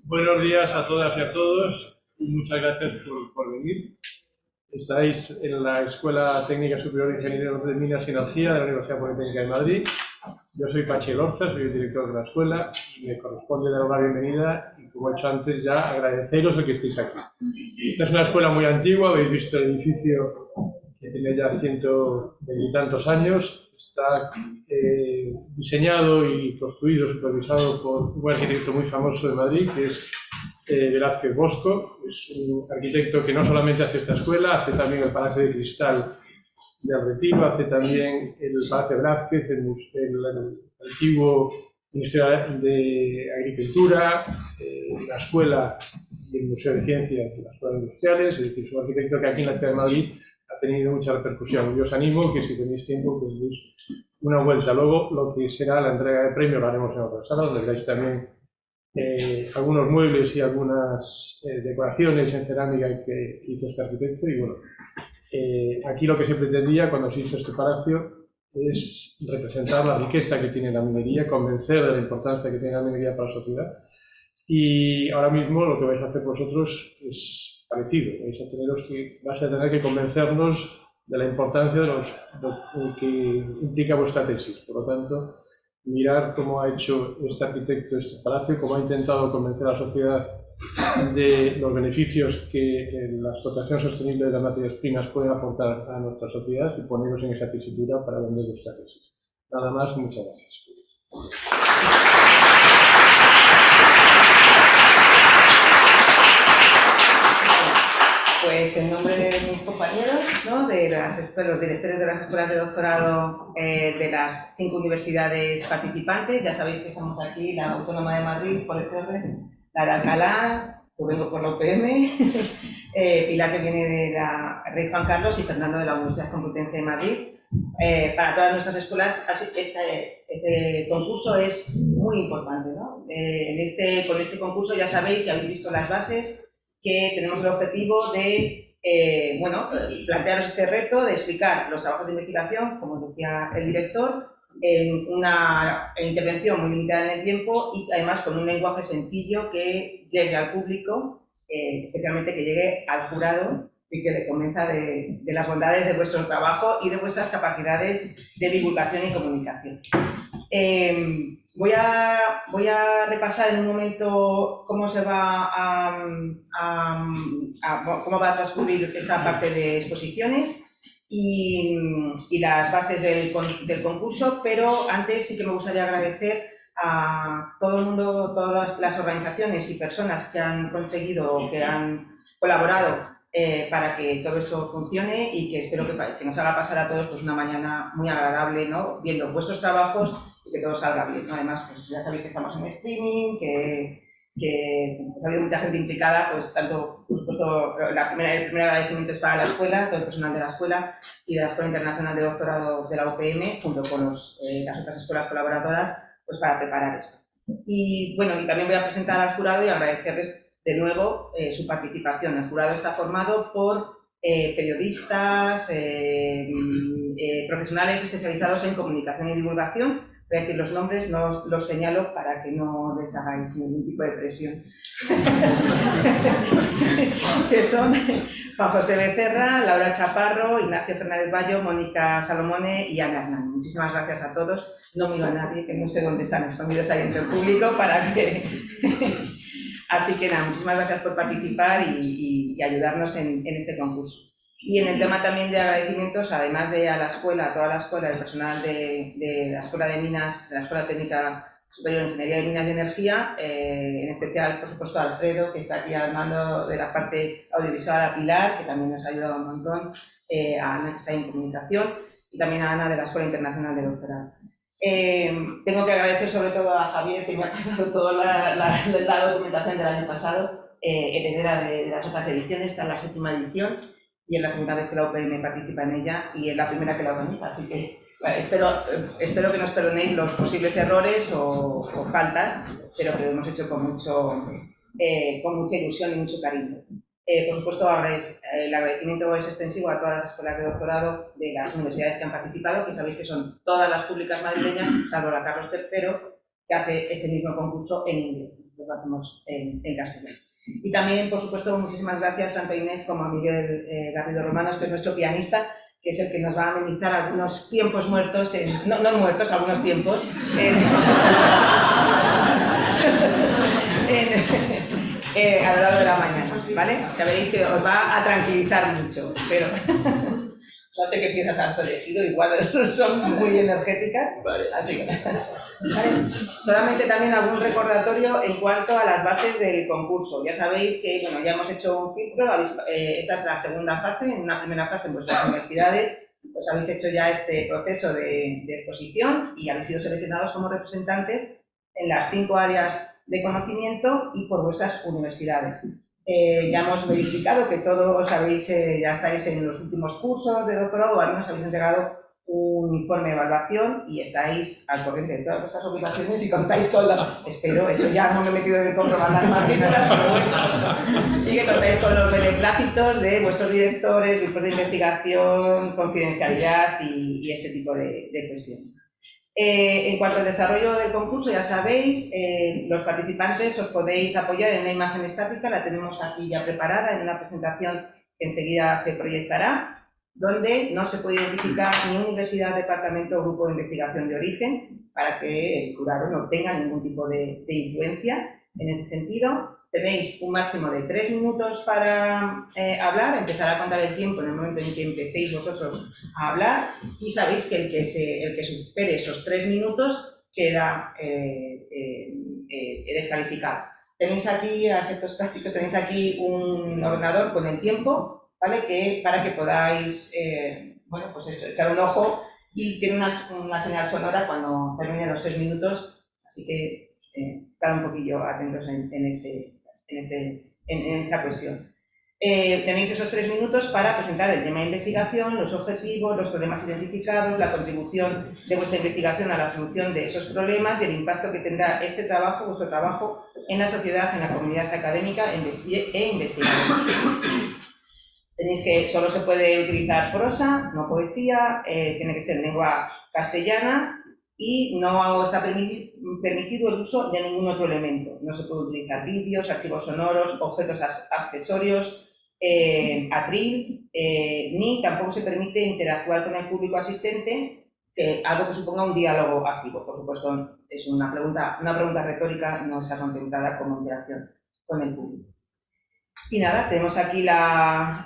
Buenos días a todas y a todos y muchas gracias por venir. Estáis en la Escuela Técnica Superior de Ingeniería de Minas y Energía de la Universidad Politécnica de Madrid. Yo soy Pachi Lorza, soy el director de la escuela y me corresponde dar la bienvenida y, como he hecho antes, ya agradeceros el que estéis aquí. Esta es una escuela muy antigua, habéis visto el edificio que tiene ya 120 y tantos años. Está diseñado y construido, supervisado por un arquitecto muy famoso de Madrid, que es Velázquez Bosco. Es un arquitecto que no solamente hace esta escuela, hace también el Palacio de Cristal de Retiro, hace también el Palacio de Velázquez, el antiguo Ministerio de Agricultura, la escuela y el Museo de Ciencias y las escuelas industriales. Es decir, es un arquitecto que aquí en la ciudad de Madrid ha tenido mucha repercusión. Yo os animo que, si tenéis tiempo, pues deis una vuelta. Luego, lo que será la entrega de premios lo haremos en otra sala, donde veréis también algunos muebles y algunas decoraciones en cerámica que hizo este arquitecto. Y bueno, aquí lo que se pretendía cuando se hizo este palacio es representar la riqueza que tiene la minería, convencer de la importancia que tiene la minería para la sociedad. Y ahora mismo lo que vais a hacer vosotros es parecido. Vais a tener que convencernos de la importancia de lo que implica vuestra tesis. Por lo tanto, mirar cómo ha hecho este arquitecto este palacio, cómo ha intentado convencer a la sociedad de los beneficios que la explotación sostenible de las materias primas puede aportar a nuestra sociedad, y poneros en esa tesitura para vender vuestra tesis. Nada más, muchas gracias. Pues en nombre de mis compañeros, ¿no?, de los directores de las escuelas de doctorado de las 5 universidades participantes, ya sabéis que estamos aquí, la Autónoma de Madrid, por la de Alcalá, yo vengo por la UPM, Pilar, que viene de la Rey Juan Carlos, y Fernando, de la Universidad Complutense de Madrid. Para todas nuestras escuelas, este concurso es muy importante, ¿no? Con este concurso ya sabéis, y habéis visto las bases, que tenemos el objetivo de plantearos este reto de explicar los trabajos de investigación, como decía el director, en una intervención muy limitada en el tiempo y además con un lenguaje sencillo que llegue al público, especialmente que llegue al jurado y que le convenza de las bondades de vuestro trabajo y de vuestras capacidades de divulgación y comunicación. Voy a repasar en un momento cómo cómo va a transcurrir esta parte de exposiciones y las bases del concurso, pero antes sí que me gustaría agradecer a todo el mundo, todas las organizaciones y personas que han conseguido, que han colaborado para que todo esto funcione, y que espero que nos haga pasar a todos pues una mañana muy agradable, ¿no?, viendo vuestros trabajos y que todo salga bien, ¿no? Además, pues ya sabéis que estamos en streaming, que pues, ha habido mucha gente implicada, pues tanto, por supuesto, el primer agradecimiento es para la escuela, todo el personal de la escuela y de la Escuela Internacional de Doctorado de la UPM, junto con las otras escuelas colaboradoras, pues para preparar esto. Y bueno, y también voy a presentar al jurado y agradecerles de nuevo su participación. El jurado está formado por periodistas, profesionales especializados en comunicación y divulgación. Voy a decir los nombres, no los señalo para que no les hagáis ningún tipo de presión. Que son Juan José Becerra, Laura Chaparro, Ignacio Fernández Bayo, Mónica Salomone y Ana Hernán. Muchísimas gracias a todos. No miro a nadie, que no sé dónde están escondidos ahí entre el público para que... Así que nada, muchísimas gracias por participar y ayudarnos en este concurso. Y en el tema también de agradecimientos, además de a la escuela, a toda la escuela, el personal de la Escuela de Minas, de la Escuela Técnica Superior de Ingeniería de Minas y Energía, en especial, por supuesto, a Alfredo, que está aquí al mando de la parte audiovisual, a Pilar, que también nos ha ayudado un montón, a Ana, que está en comunicación, y también a Ana, de la Escuela Internacional de Doctorado. Tengo que agradecer sobre todo a Javier, que me ha pasado toda la documentación del año pasado, heredera de las otras ediciones. Está en la 7ª edición y es la segunda vez que la UPM participa en ella y es la primera que la organiza, así que espero que nos perdonéis los posibles errores o faltas, pero que lo hemos hecho con mucha ilusión y mucho cariño. Por supuesto, el agradecimiento es extensivo a todas las escuelas de doctorado de las universidades que han participado, que sabéis que son todas las públicas madrileñas, salvo la Carlos III, que hace este mismo concurso en inglés. Lo hacemos en castellano. Y también, por supuesto, muchísimas gracias tanto a Inés como a Miguel Garrido Romanos, que es nuestro pianista, que es el que nos va a amenizar algunos tiempos muertos, no muertos, algunos tiempos, a lo largo de la mañana, ¿vale? Ya veréis que os va a tranquilizar mucho, pero no sé qué piezas has elegido, igual son muy energéticas, así que ¿vale? Solamente también algún recordatorio en cuanto a las bases del concurso. Ya sabéis que, bueno, ya hemos hecho un filtro, esta es la segunda fase. En una primera fase en vuestras universidades pues habéis hecho ya este proceso de exposición y habéis sido seleccionados como representantes en las 5 áreas de conocimiento y por vuestras universidades. Ya hemos verificado que todos ya estáis en los últimos cursos de doctorado o al menos habéis entregado un informe de evaluación y estáis al corriente de todas vuestras obligaciones y contáis con la... Espero, eso ya no me he metido en el comprobar las matrículas, pero bueno. Y que contáis con los beneplácitos de vuestros directores, grupos de investigación, confidencialidad y ese tipo de cuestiones. En cuanto al desarrollo del concurso, ya sabéis, los participantes os podéis apoyar en una imagen estática, la tenemos aquí ya preparada en una presentación que enseguida se proyectará, donde no se puede identificar ni universidad, departamento o grupo de investigación de origen para que el jurado no tenga ningún tipo de influencia en ese sentido. Tenéis un máximo de 3 minutos para hablar, empezar a contar el tiempo en el momento en que empecéis vosotros a hablar y sabéis que el que supere esos 3 minutos queda descalificado. Tenéis aquí, a efectos prácticos, tenéis aquí un ordenador con el tiempo, ¿vale? Para que podáis bueno, pues echar un ojo y tiene una señal sonora cuando terminen los 3 minutos, así que estad un poquillo atentos en esta cuestión. Tenéis esos 3 minutos para presentar el tema de investigación, los objetivos, los problemas identificados, la contribución de vuestra investigación a la solución de esos problemas y el impacto que tendrá este trabajo, vuestro trabajo, en la sociedad, en la comunidad académica e investigadora. Tenéis que solo se puede utilizar prosa, no poesía, tiene que ser en lengua castellana y no está permitido el uso de ningún otro elemento. No se puede utilizar vídeos, archivos sonoros, objetos accesorios, atril, ni tampoco se permite interactuar con el público asistente, algo que suponga un diálogo activo. Por supuesto, es una pregunta retórica, no está contemplada como interacción con el público. Y nada, tenemos aquí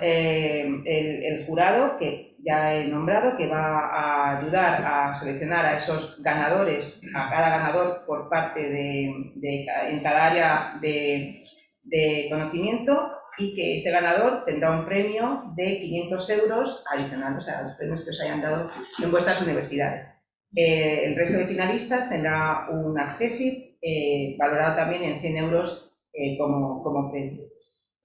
el jurado que ya he nombrado, que va a ayudar a seleccionar a esos ganadores, a cada ganador por parte en cada área de conocimiento, y que este ganador tendrá un premio de 500 euros adicionales a los premios que os hayan dado en vuestras universidades. El resto de finalistas tendrá un accessit valorado también en 100 euros como premio.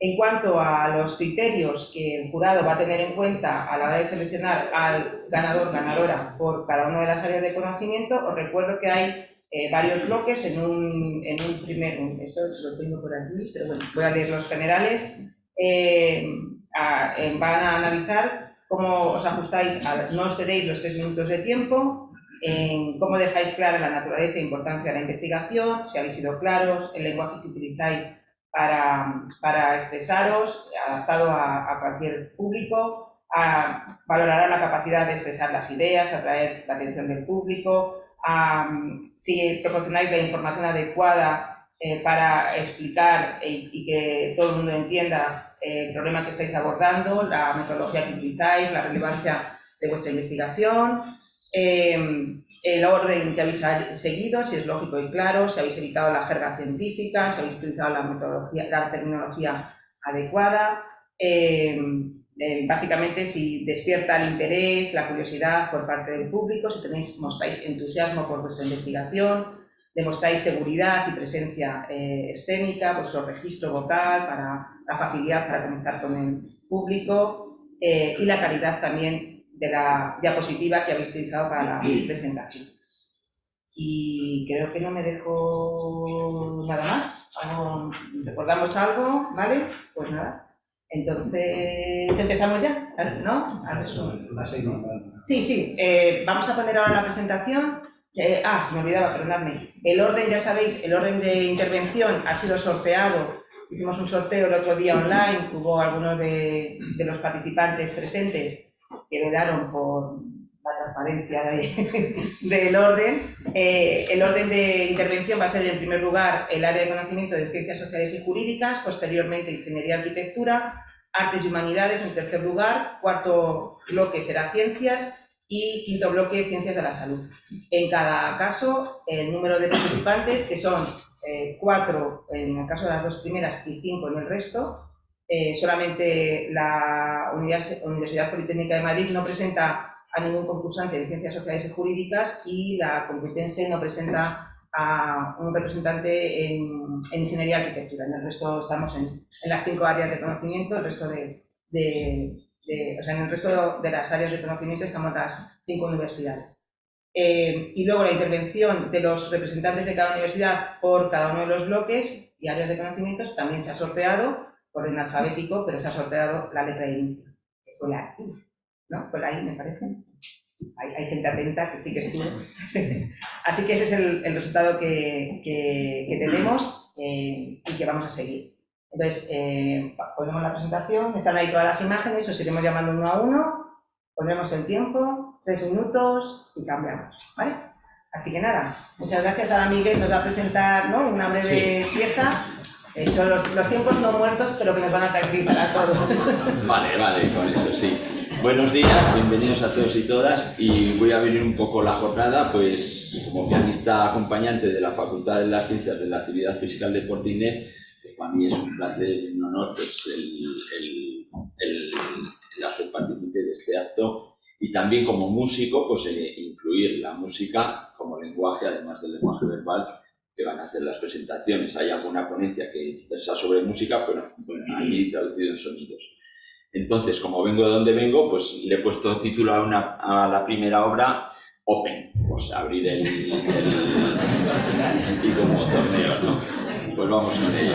En cuanto a los criterios que el jurado va a tener en cuenta a la hora de seleccionar al ganador o ganadora por cada una de las áreas de conocimiento, os recuerdo que hay varios bloques en un primer... Esto lo tengo por aquí, pero bueno, voy a leer los generales. Van a analizar cómo os ajustáis, no os cedéis los 3 minutos de tiempo, en cómo dejáis clara la naturaleza e importancia de la investigación, si habéis sido claros, el lenguaje que utilizáis para expresaros, adaptado a cualquier público, valorará la capacidad de expresar las ideas, atraer la atención del público, si proporcionáis la información adecuada para explicar y que todo el mundo entienda el problema que estáis abordando, la metodología que utilizáis, la relevancia de vuestra investigación, el orden que habéis seguido, si es lógico y claro, si habéis evitado la jerga científica, si habéis utilizado la terminología adecuada, básicamente si despierta el interés, la curiosidad por parte del público, si mostráis entusiasmo por vuestra investigación, demostráis seguridad y presencia escénica, vuestro registro vocal, para la facilidad para conectar con el público y la calidad también de la diapositiva que habéis utilizado para la presentación. Y creo que no me dejo nada más. ¿Recordamos algo? ¿Vale? Pues nada. Entonces, ¿empezamos ya? ¿No? Sí. Vamos a poner ahora la presentación. Se me olvidaba, perdonadme. El orden, ya sabéis, el orden de intervención ha sido sorteado. Hicimos un sorteo el otro día online, hubo algunos de los participantes presentes que velaron por la transparencia del orden. El orden de intervención va a ser, en primer lugar, el área de conocimiento de Ciencias Sociales y Jurídicas, posteriormente Ingeniería y Arquitectura, Artes y Humanidades en tercer lugar, cuarto bloque será Ciencias y quinto bloque Ciencias de la Salud. En cada caso, el número de participantes, que son 4 en el caso de las 2 primeras y 5 en el resto. Solamente la Universidad Politécnica de Madrid no presenta a ningún concursante de Ciencias Sociales y Jurídicas y la Complutense no presenta a un representante en Ingeniería y Arquitectura. En el resto estamos en las 5 áreas de conocimiento, el resto o sea, en el resto de las áreas de conocimiento estamos las 5 universidades. Y luego la intervención de los representantes de cada universidad por cada uno de los bloques y áreas de conocimientos también se ha sorteado por orden alfabético, pero se ha sorteado la letra de inicio, que fue la I, ¿no? Fue la I, me parece. Hay gente atenta que sí que estuvo. Así que ese es el resultado que tenemos y que vamos a seguir. Entonces, ponemos la presentación, están ahí todas las imágenes, os iremos llamando uno a uno, ponemos el tiempo, 3 minutos y cambiamos, ¿vale? Así que nada, muchas gracias. Ahora Miguel nos va a presentar, ¿no?, una breve pieza. De hecho, los tiempos no muertos, pero que nos van a caracterizar a todos. Vale, con eso sí. Buenos días, bienvenidos a todos y todas, y voy a abrir un poco la jornada, pues como pianista acompañante de la Facultad de las Ciencias de la Actividad Física, el Deporte y NEF, que para mí es un placer y un honor pues, el hacer partícipe de este acto, y también como músico, pues incluir la música como lenguaje, además del lenguaje verbal, que van a hacer las presentaciones. Hay alguna ponencia que versa sobre música, pero bueno, allí traducido en sonidos. Entonces, como vengo de donde vengo, pues le he puesto título a la primera obra, Open, pues abrir el como torneo, ¿no? Pues vamos con ello.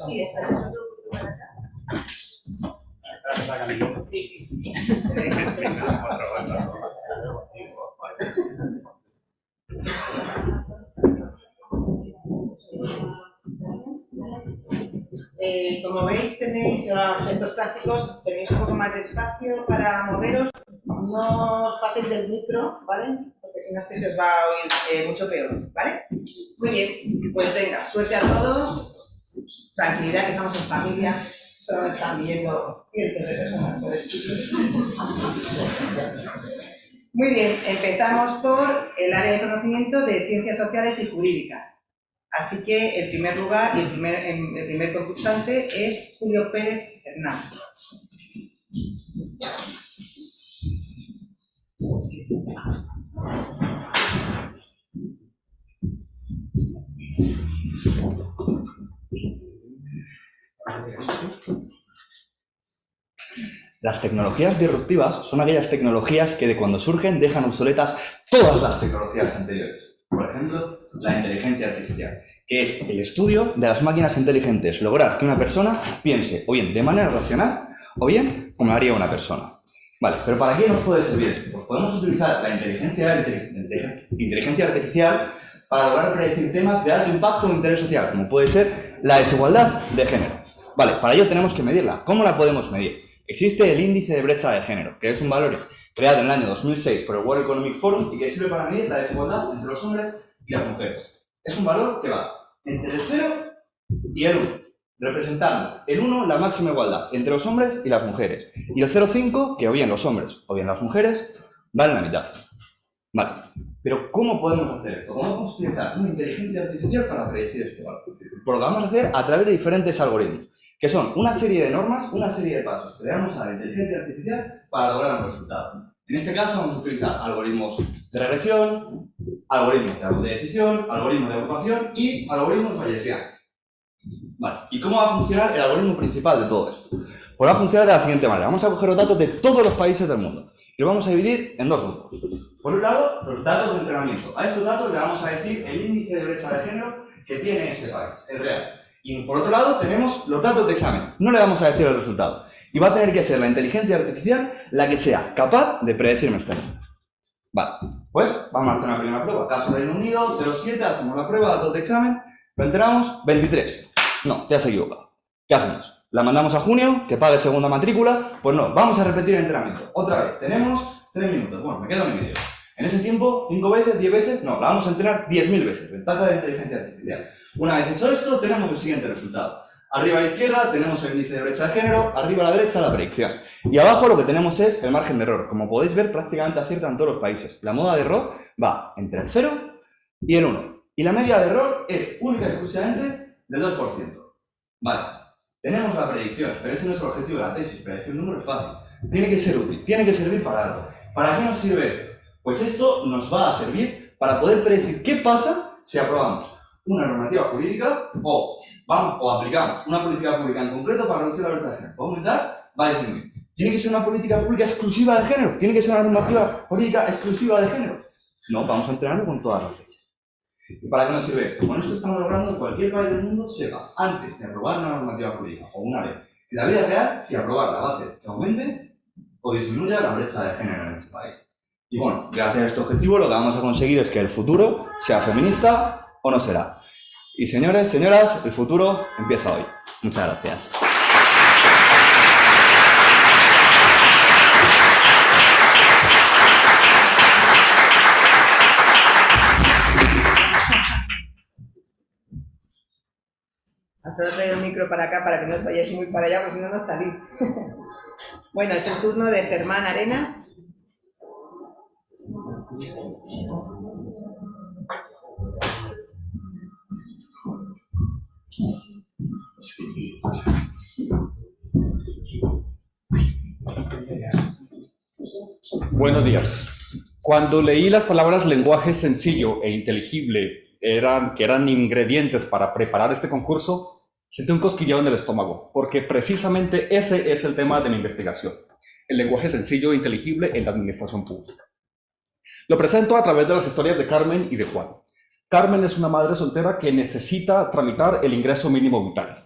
Sí, está en otro grupo para acá. Sí. Como veis, tenéis efectos prácticos, tenéis un poco más de espacio para moveros. no os paséis del micro, ¿vale? Porque si no es que se os va a oír mucho peor, ¿vale? Muy bien, pues venga, suerte a todos. Tranquilidad, que estamos en familia. Solo me están viendo cientos de personas por esto. Muy bien, empezamos por el área de conocimiento de Ciencias Sociales y Jurídicas. Así que el primer lugar y el primer concursante es Julio Pérez Hernández. Las tecnologías disruptivas son aquellas tecnologías que de cuando surgen dejan obsoletas todas las tecnologías anteriores. Por ejemplo, la inteligencia artificial, que es el estudio de las máquinas inteligentes, lograr que una persona piense o bien de manera racional o bien como haría una persona. Vale, pero ¿para qué nos puede servir? Pues podemos utilizar la inteligencia artificial para lograr predecir temas de alto impacto o interés social, como puede ser la desigualdad de género. Vale, para ello tenemos que medirla. ¿Cómo la podemos medir? Existe el índice de brecha de género, que es un valor creado en el año 2006 por el World Economic Forum y que sirve para medir la desigualdad entre los hombres y las mujeres. Es un valor que va entre el 0 y el 1, representando el 1 la máxima igualdad entre los hombres y las mujeres, y el 0,5 que o bien los hombres o bien las mujeres valen la mitad. Vale, pero ¿cómo podemos hacer esto? ¿Cómo podemos utilizar una inteligencia artificial para predecir este valor? Pues lo vamos a hacer a través de diferentes algoritmos, que son una serie de normas, una serie de pasos que le damos a la inteligencia artificial para lograr un resultado. En este caso vamos a utilizar algoritmos de regresión, algoritmos de árbol de decisión, algoritmos de agrupación y algoritmos bayesianos. Vale, ¿y cómo va a funcionar el algoritmo principal de todo esto? Pues va a funcionar de la siguiente manera. Vamos a coger los datos de todos los países del mundo y los vamos a dividir en dos grupos. Por un lado, los datos de entrenamiento. A estos datos le vamos a decir el índice de brecha de género que tiene este país, el real. Y por otro lado tenemos los datos de examen. No le vamos a decir el resultado. Y va a tener que ser la inteligencia artificial la que sea capaz de predecirme este número. Vale, pues vamos a hacer una primera prueba. Caso Reino Unido, 0,7, hacemos la prueba, datos de examen, lo enteramos, 23. No, te has equivocado. ¿Qué hacemos? La mandamos a junio, que pague segunda matrícula. Pues no, vamos a repetir el entrenamiento. Otra vez, tenemos 3 minutos. Bueno, me queda 1 y medio. En ese tiempo, 5 veces, 10 veces, no, la vamos a entrenar 10.000 veces. Ventaja de inteligencia artificial. Una vez hecho esto, tenemos el siguiente resultado. Arriba a la izquierda tenemos el índice de brecha de género, arriba a la derecha la predicción. Y abajo lo que tenemos es el margen de error. Como podéis ver, prácticamente acierta en todos los países. La moda de error va entre el 0 y el 1. Y la media de error es única y exclusivamente del 2%. Vale, tenemos la predicción, pero ese no es el objetivo de la tesis. Predecir un número es fácil. Tiene que ser útil, tiene que servir para algo. ¿Para qué nos sirve esto? Pues esto nos va a servir para poder predecir qué pasa si aprobamos una normativa jurídica o aplicamos una política pública en concreto para reducir la brecha de género. ¿Va a aumentar? Va a disminuir. ¿Tiene que ser una política pública exclusiva de género? ¿Tiene que ser una normativa jurídica exclusiva de género? No, vamos a entrenarlo con todas las leyes. ¿Y para qué nos sirve esto? Con esto estamos logrando que cualquier país del mundo sepa, antes de aprobar una normativa jurídica o una ley, en la vida real, si aprobarla va a hacer que aumente o disminuya la brecha de género en ese país. Y bueno, gracias a este objetivo lo que vamos a conseguir es que el futuro sea feminista o no será. Y señores, señoras, el futuro empieza hoy. Muchas gracias. Os traigo el micro para acá para que no os vayáis muy para allá, porque si no, no salís. Bueno, es el turno de Germán Arenas. Buenos días. Cuando leí las palabras lenguaje sencillo e inteligible, que eran ingredientes para preparar este concurso, sentí un cosquilleo en el estómago, porque precisamente ese es el tema de mi investigación, el lenguaje sencillo e inteligible en la administración pública. Lo presento a través de las historias de Carmen y de Juan. Carmen es una madre soltera que necesita tramitar el ingreso mínimo vital.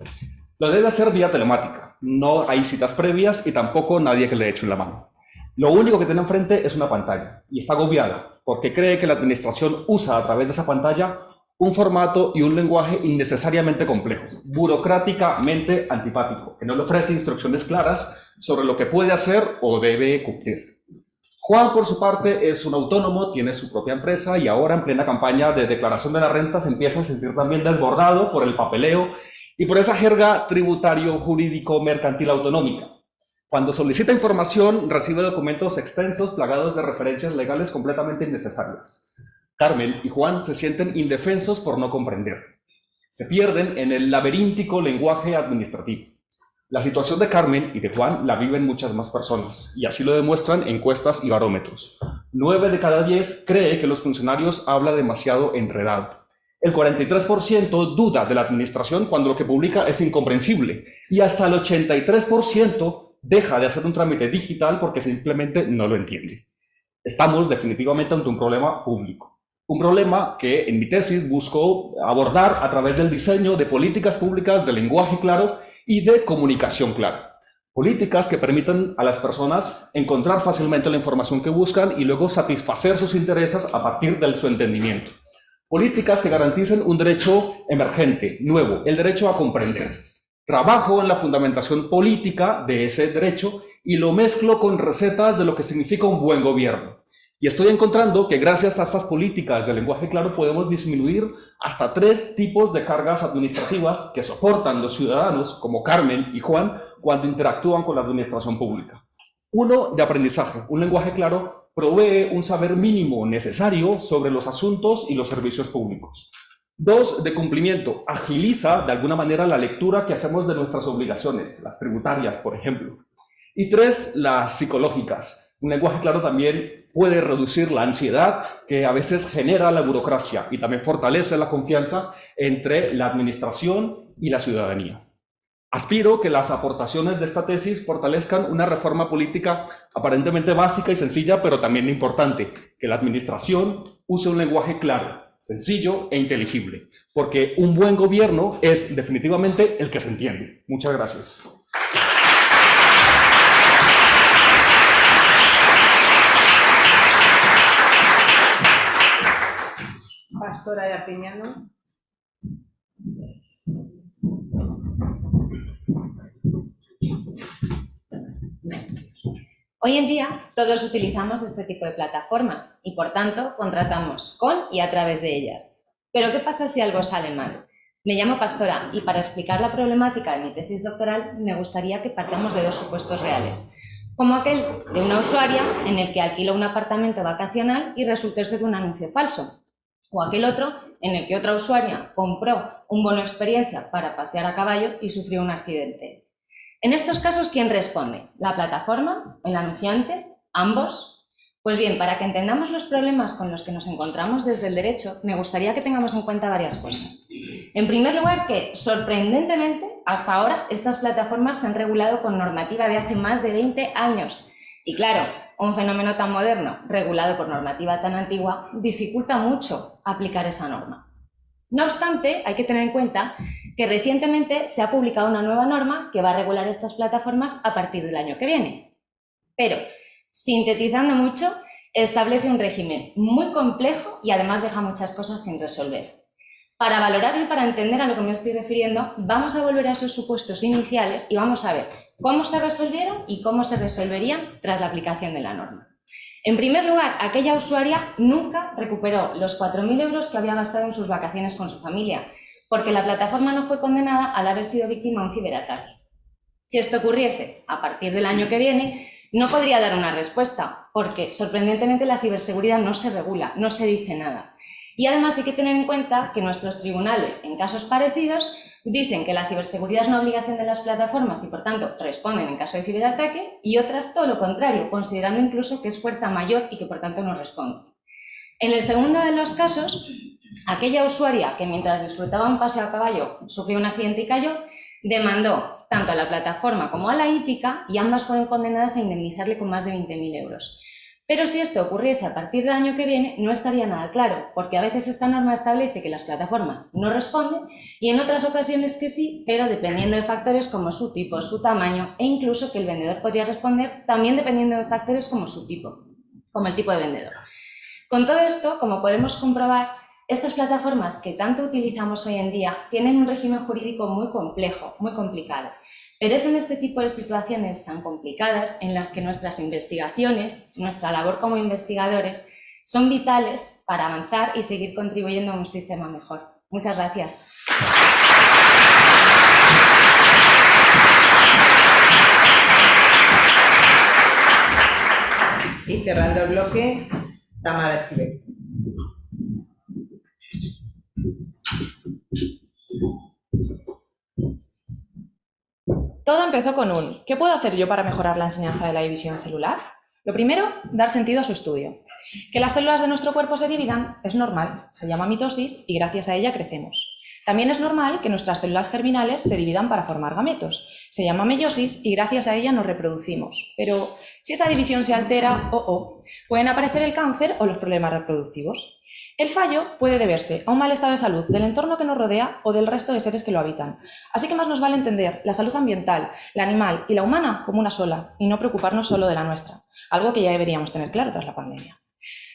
Lo debe hacer vía telemática, no hay citas previas y tampoco nadie que le eche la mano. Lo único que tiene enfrente es una pantalla y está agobiada porque cree que la administración usa a través de esa pantalla un formato y un lenguaje innecesariamente complejo, burocráticamente antipático, que no le ofrece instrucciones claras sobre lo que puede hacer o debe cumplir. Juan, por su parte, es un autónomo, tiene su propia empresa y ahora, en plena campaña de declaración de la renta, se empieza a sentir también desbordado por el papeleo y por esa jerga tributario-jurídico-mercantil autonómica. Cuando solicita información, recibe documentos extensos plagados de referencias legales completamente innecesarias. Carmen y Juan se sienten indefensos por no comprender. Se pierden en el laberíntico lenguaje administrativo. La situación de Carmen y de Juan la viven muchas más personas, y así lo demuestran encuestas y barómetros. 9 de cada 10 cree que los funcionarios hablan demasiado enredado. El 43% duda de la administración cuando lo que publica es incomprensible, y hasta el 83% deja de hacer un trámite digital porque simplemente no lo entiende. Estamos definitivamente ante un problema público. Un problema que en mi tesis busco abordar a través del diseño de políticas públicas de lenguaje claro y de comunicación clara. Políticas que permitan a las personas encontrar fácilmente la información que buscan y luego satisfacer sus intereses a partir de su entendimiento. Políticas que garanticen un derecho emergente, nuevo, el derecho a comprender. Trabajo en la fundamentación política de ese derecho y lo mezclo con recetas de lo que significa un buen gobierno. Y estoy encontrando que gracias a estas políticas de lenguaje claro podemos disminuir hasta 3 tipos de cargas administrativas que soportan los ciudadanos, como Carmen y Juan, cuando interactúan con la administración pública. 1, de aprendizaje. Un lenguaje claro provee un saber mínimo necesario sobre los asuntos y los servicios públicos. 2, de cumplimiento. Agiliza de alguna manera la lectura que hacemos de nuestras obligaciones, las tributarias, por ejemplo. Y 3, las psicológicas. Un lenguaje claro también puede reducir la ansiedad que a veces genera la burocracia y también fortalece la confianza entre la administración y la ciudadanía. Aspiro que las aportaciones de esta tesis fortalezcan una reforma política aparentemente básica y sencilla, pero también importante, que la administración use un lenguaje claro, sencillo e inteligible, porque un buen gobierno es definitivamente el que se entiende. Muchas gracias. Pastora de Arpiñano. Hoy en día todos utilizamos este tipo de plataformas y por tanto contratamos con y a través de ellas. Pero ¿qué pasa si algo sale mal? Me llamo Pastora y para explicar la problemática de mi tesis doctoral me gustaría que partamos de 2 supuestos reales, como aquel de una usuaria en el que alquiló un apartamento vacacional y resultó ser un anuncio falso, o aquel otro en el que otra usuaria compró un bono experiencia para pasear a caballo y sufrió un accidente. En estos casos, ¿quién responde? ¿La plataforma? ¿El anunciante? ¿Ambos? Pues bien, para que entendamos los problemas con los que nos encontramos desde el derecho, me gustaría que tengamos en cuenta varias cosas. En primer lugar, que sorprendentemente, hasta ahora, estas plataformas se han regulado con normativa de hace más de 20 años. Y claro, un fenómeno tan moderno, regulado por normativa tan antigua, dificulta mucho aplicar esa norma. No obstante, hay que tener en cuenta que recientemente se ha publicado una nueva norma que va a regular estas plataformas a partir del año que viene. Pero, sintetizando mucho, establece un régimen muy complejo y además deja muchas cosas sin resolver. Para valorar y para entender a lo que me estoy refiriendo, vamos a volver a esos supuestos iniciales y vamos a ver cómo se resolvieron y cómo se resolverían tras la aplicación de la norma. En primer lugar, aquella usuaria nunca recuperó los 4.000 euros que había gastado en sus vacaciones con su familia, porque la plataforma no fue condenada al haber sido víctima de un ciberataque. Si esto ocurriese a partir del año que viene, no podría dar una respuesta, porque sorprendentemente la ciberseguridad no se regula, no se dice nada. Y además hay que tener en cuenta que nuestros tribunales, en casos parecidos, dicen que la ciberseguridad es una obligación de las plataformas y, por tanto, responden en caso de ciberataque, y otras todo lo contrario, considerando incluso que es fuerza mayor y que, por tanto, no responde. En el segundo de los casos, aquella usuaria que mientras disfrutaba un paseo a caballo sufrió un accidente y cayó, demandó tanto a la plataforma como a la hípica y ambas fueron condenadas a indemnizarle con más de 20.000 euros. Pero si esto ocurriese a partir del año que viene, no estaría nada claro, porque a veces esta norma establece que las plataformas no responden y en otras ocasiones que sí, pero dependiendo de factores como su tipo, su tamaño e incluso que el vendedor podría responder también dependiendo de factores como su tipo, como el tipo de vendedor. Con todo esto, como podemos comprobar, estas plataformas que tanto utilizamos hoy en día tienen un régimen jurídico muy complejo, muy complicado. Pero es en este tipo de situaciones tan complicadas en las que nuestras investigaciones, nuestra labor como investigadores, son vitales para avanzar y seguir contribuyendo a un sistema mejor. Muchas gracias. Y cerrando el bloque, Tamara Esquivel. Todo empezó con un ¿qué puedo hacer yo para mejorar la enseñanza de la división celular? Lo primero, dar sentido a su estudio. Que las células de nuestro cuerpo se dividan es normal, se llama mitosis y gracias a ella crecemos. También es normal que nuestras células germinales se dividan para formar gametos. Se llama meiosis y gracias a ella nos reproducimos. Pero si esa división se altera, pueden aparecer el cáncer o los problemas reproductivos. El fallo puede deberse a un mal estado de salud del entorno que nos rodea o del resto de seres que lo habitan. Así que más nos vale entender la salud ambiental, la animal y la humana como una sola y no preocuparnos solo de la nuestra, algo que ya deberíamos tener claro tras la pandemia.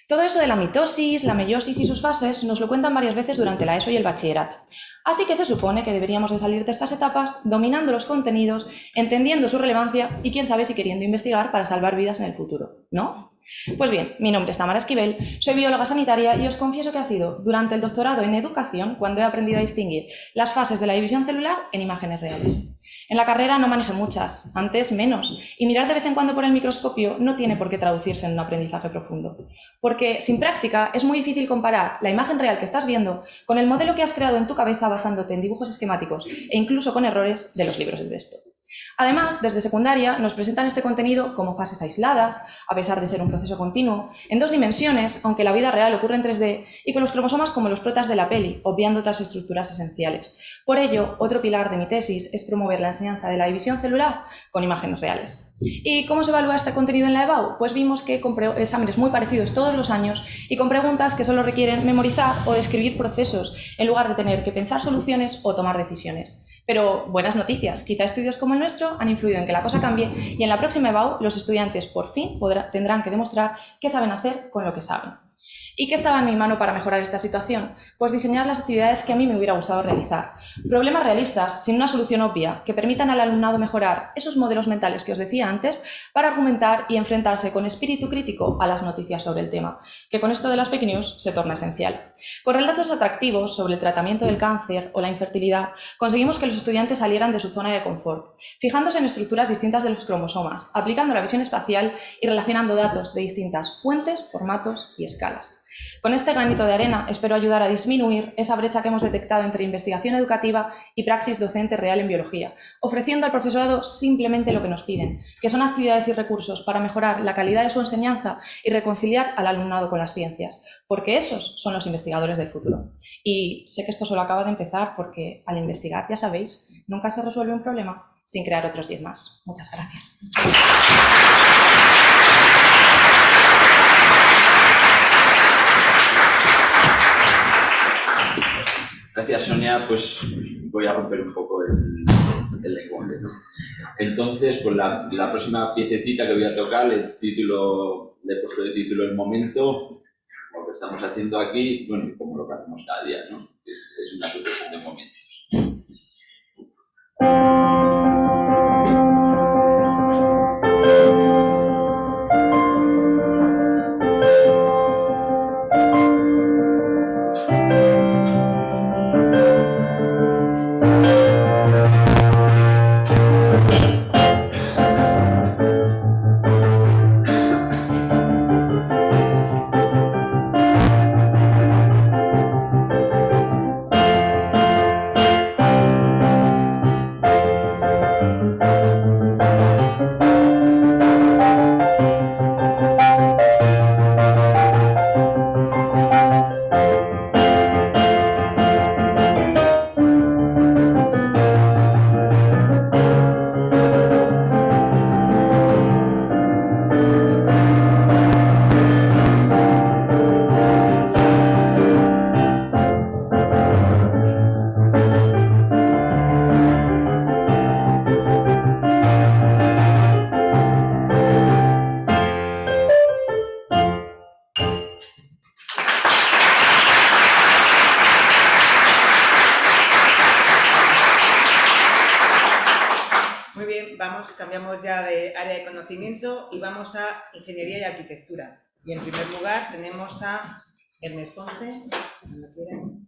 Todo eso de la mitosis, la meiosis y sus fases nos lo cuentan varias veces durante la ESO y el bachillerato. Así que se supone que deberíamos de salir de estas etapas dominando los contenidos, entendiendo su relevancia y quién sabe si queriendo investigar para salvar vidas en el futuro, ¿no? Pues bien, mi nombre es Tamara Esquivel, soy bióloga sanitaria y os confieso que ha sido durante el doctorado en educación cuando he aprendido a distinguir las fases de la división celular en imágenes reales. En la carrera no manejé muchas, antes menos, y mirar de vez en cuando por el microscopio no tiene por qué traducirse en un aprendizaje profundo. Porque sin práctica es muy difícil comparar la imagen real que estás viendo con el modelo que has creado en tu cabeza basándote en dibujos esquemáticos e incluso con errores de los libros de texto. Además, desde secundaria nos presentan este contenido como fases aisladas, a pesar de ser un proceso continuo, en 2 dimensiones, aunque la vida real ocurre en 3D, y con los cromosomas como los protas de la peli, obviando otras estructuras esenciales. Por ello, otro pilar de mi tesis es promover la enseñanza de la división celular con imágenes reales. ¿Y cómo se evalúa este contenido en la EBAU? Pues vimos que con exámenes muy parecidos todos los años y con preguntas que solo requieren memorizar o describir procesos, en lugar de tener que pensar soluciones o tomar decisiones. Pero buenas noticias, quizá estudios como el nuestro han influido en que la cosa cambie y en la próxima EBAU los estudiantes por fin tendrán que demostrar qué saben hacer con lo que saben. ¿Y qué estaba en mi mano para mejorar esta situación? Pues diseñar las actividades que a mí me hubiera gustado realizar. Problemas realistas, sin una solución obvia, que permitan al alumnado mejorar esos modelos mentales que os decía antes para argumentar y enfrentarse con espíritu crítico a las noticias sobre el tema, que con esto de las fake news se torna esencial. Con relatos atractivos sobre el tratamiento del cáncer o la infertilidad, conseguimos que los estudiantes salieran de su zona de confort, fijándose en estructuras distintas de los cromosomas, aplicando la visión espacial y relacionando datos de distintas fuentes, formatos y escalas. Con este granito de arena espero ayudar a disminuir esa brecha que hemos detectado entre investigación educativa y praxis docente real en biología, ofreciendo al profesorado simplemente lo que nos piden, que son actividades y recursos para mejorar la calidad de su enseñanza y reconciliar al alumnado con las ciencias, porque esos son los investigadores del futuro. Y sé que esto solo acaba de empezar porque al investigar, ya sabéis, nunca se resuelve un problema sin crear otros 10 más. Muchas gracias. Gracias, Sonia. Pues voy a romper un poco el lenguaje, ¿no? Entonces, pues la próxima piececita que voy a tocar, le he puesto de título El Momento, lo que estamos haciendo aquí, bueno, como lo que hacemos cada día, ¿no? Es una sucesión de momentos. bien, cambiamos ya de área de conocimiento y vamos a Ingeniería y Arquitectura. Y en primer lugar tenemos a Ernest Ponce, cuando quieran.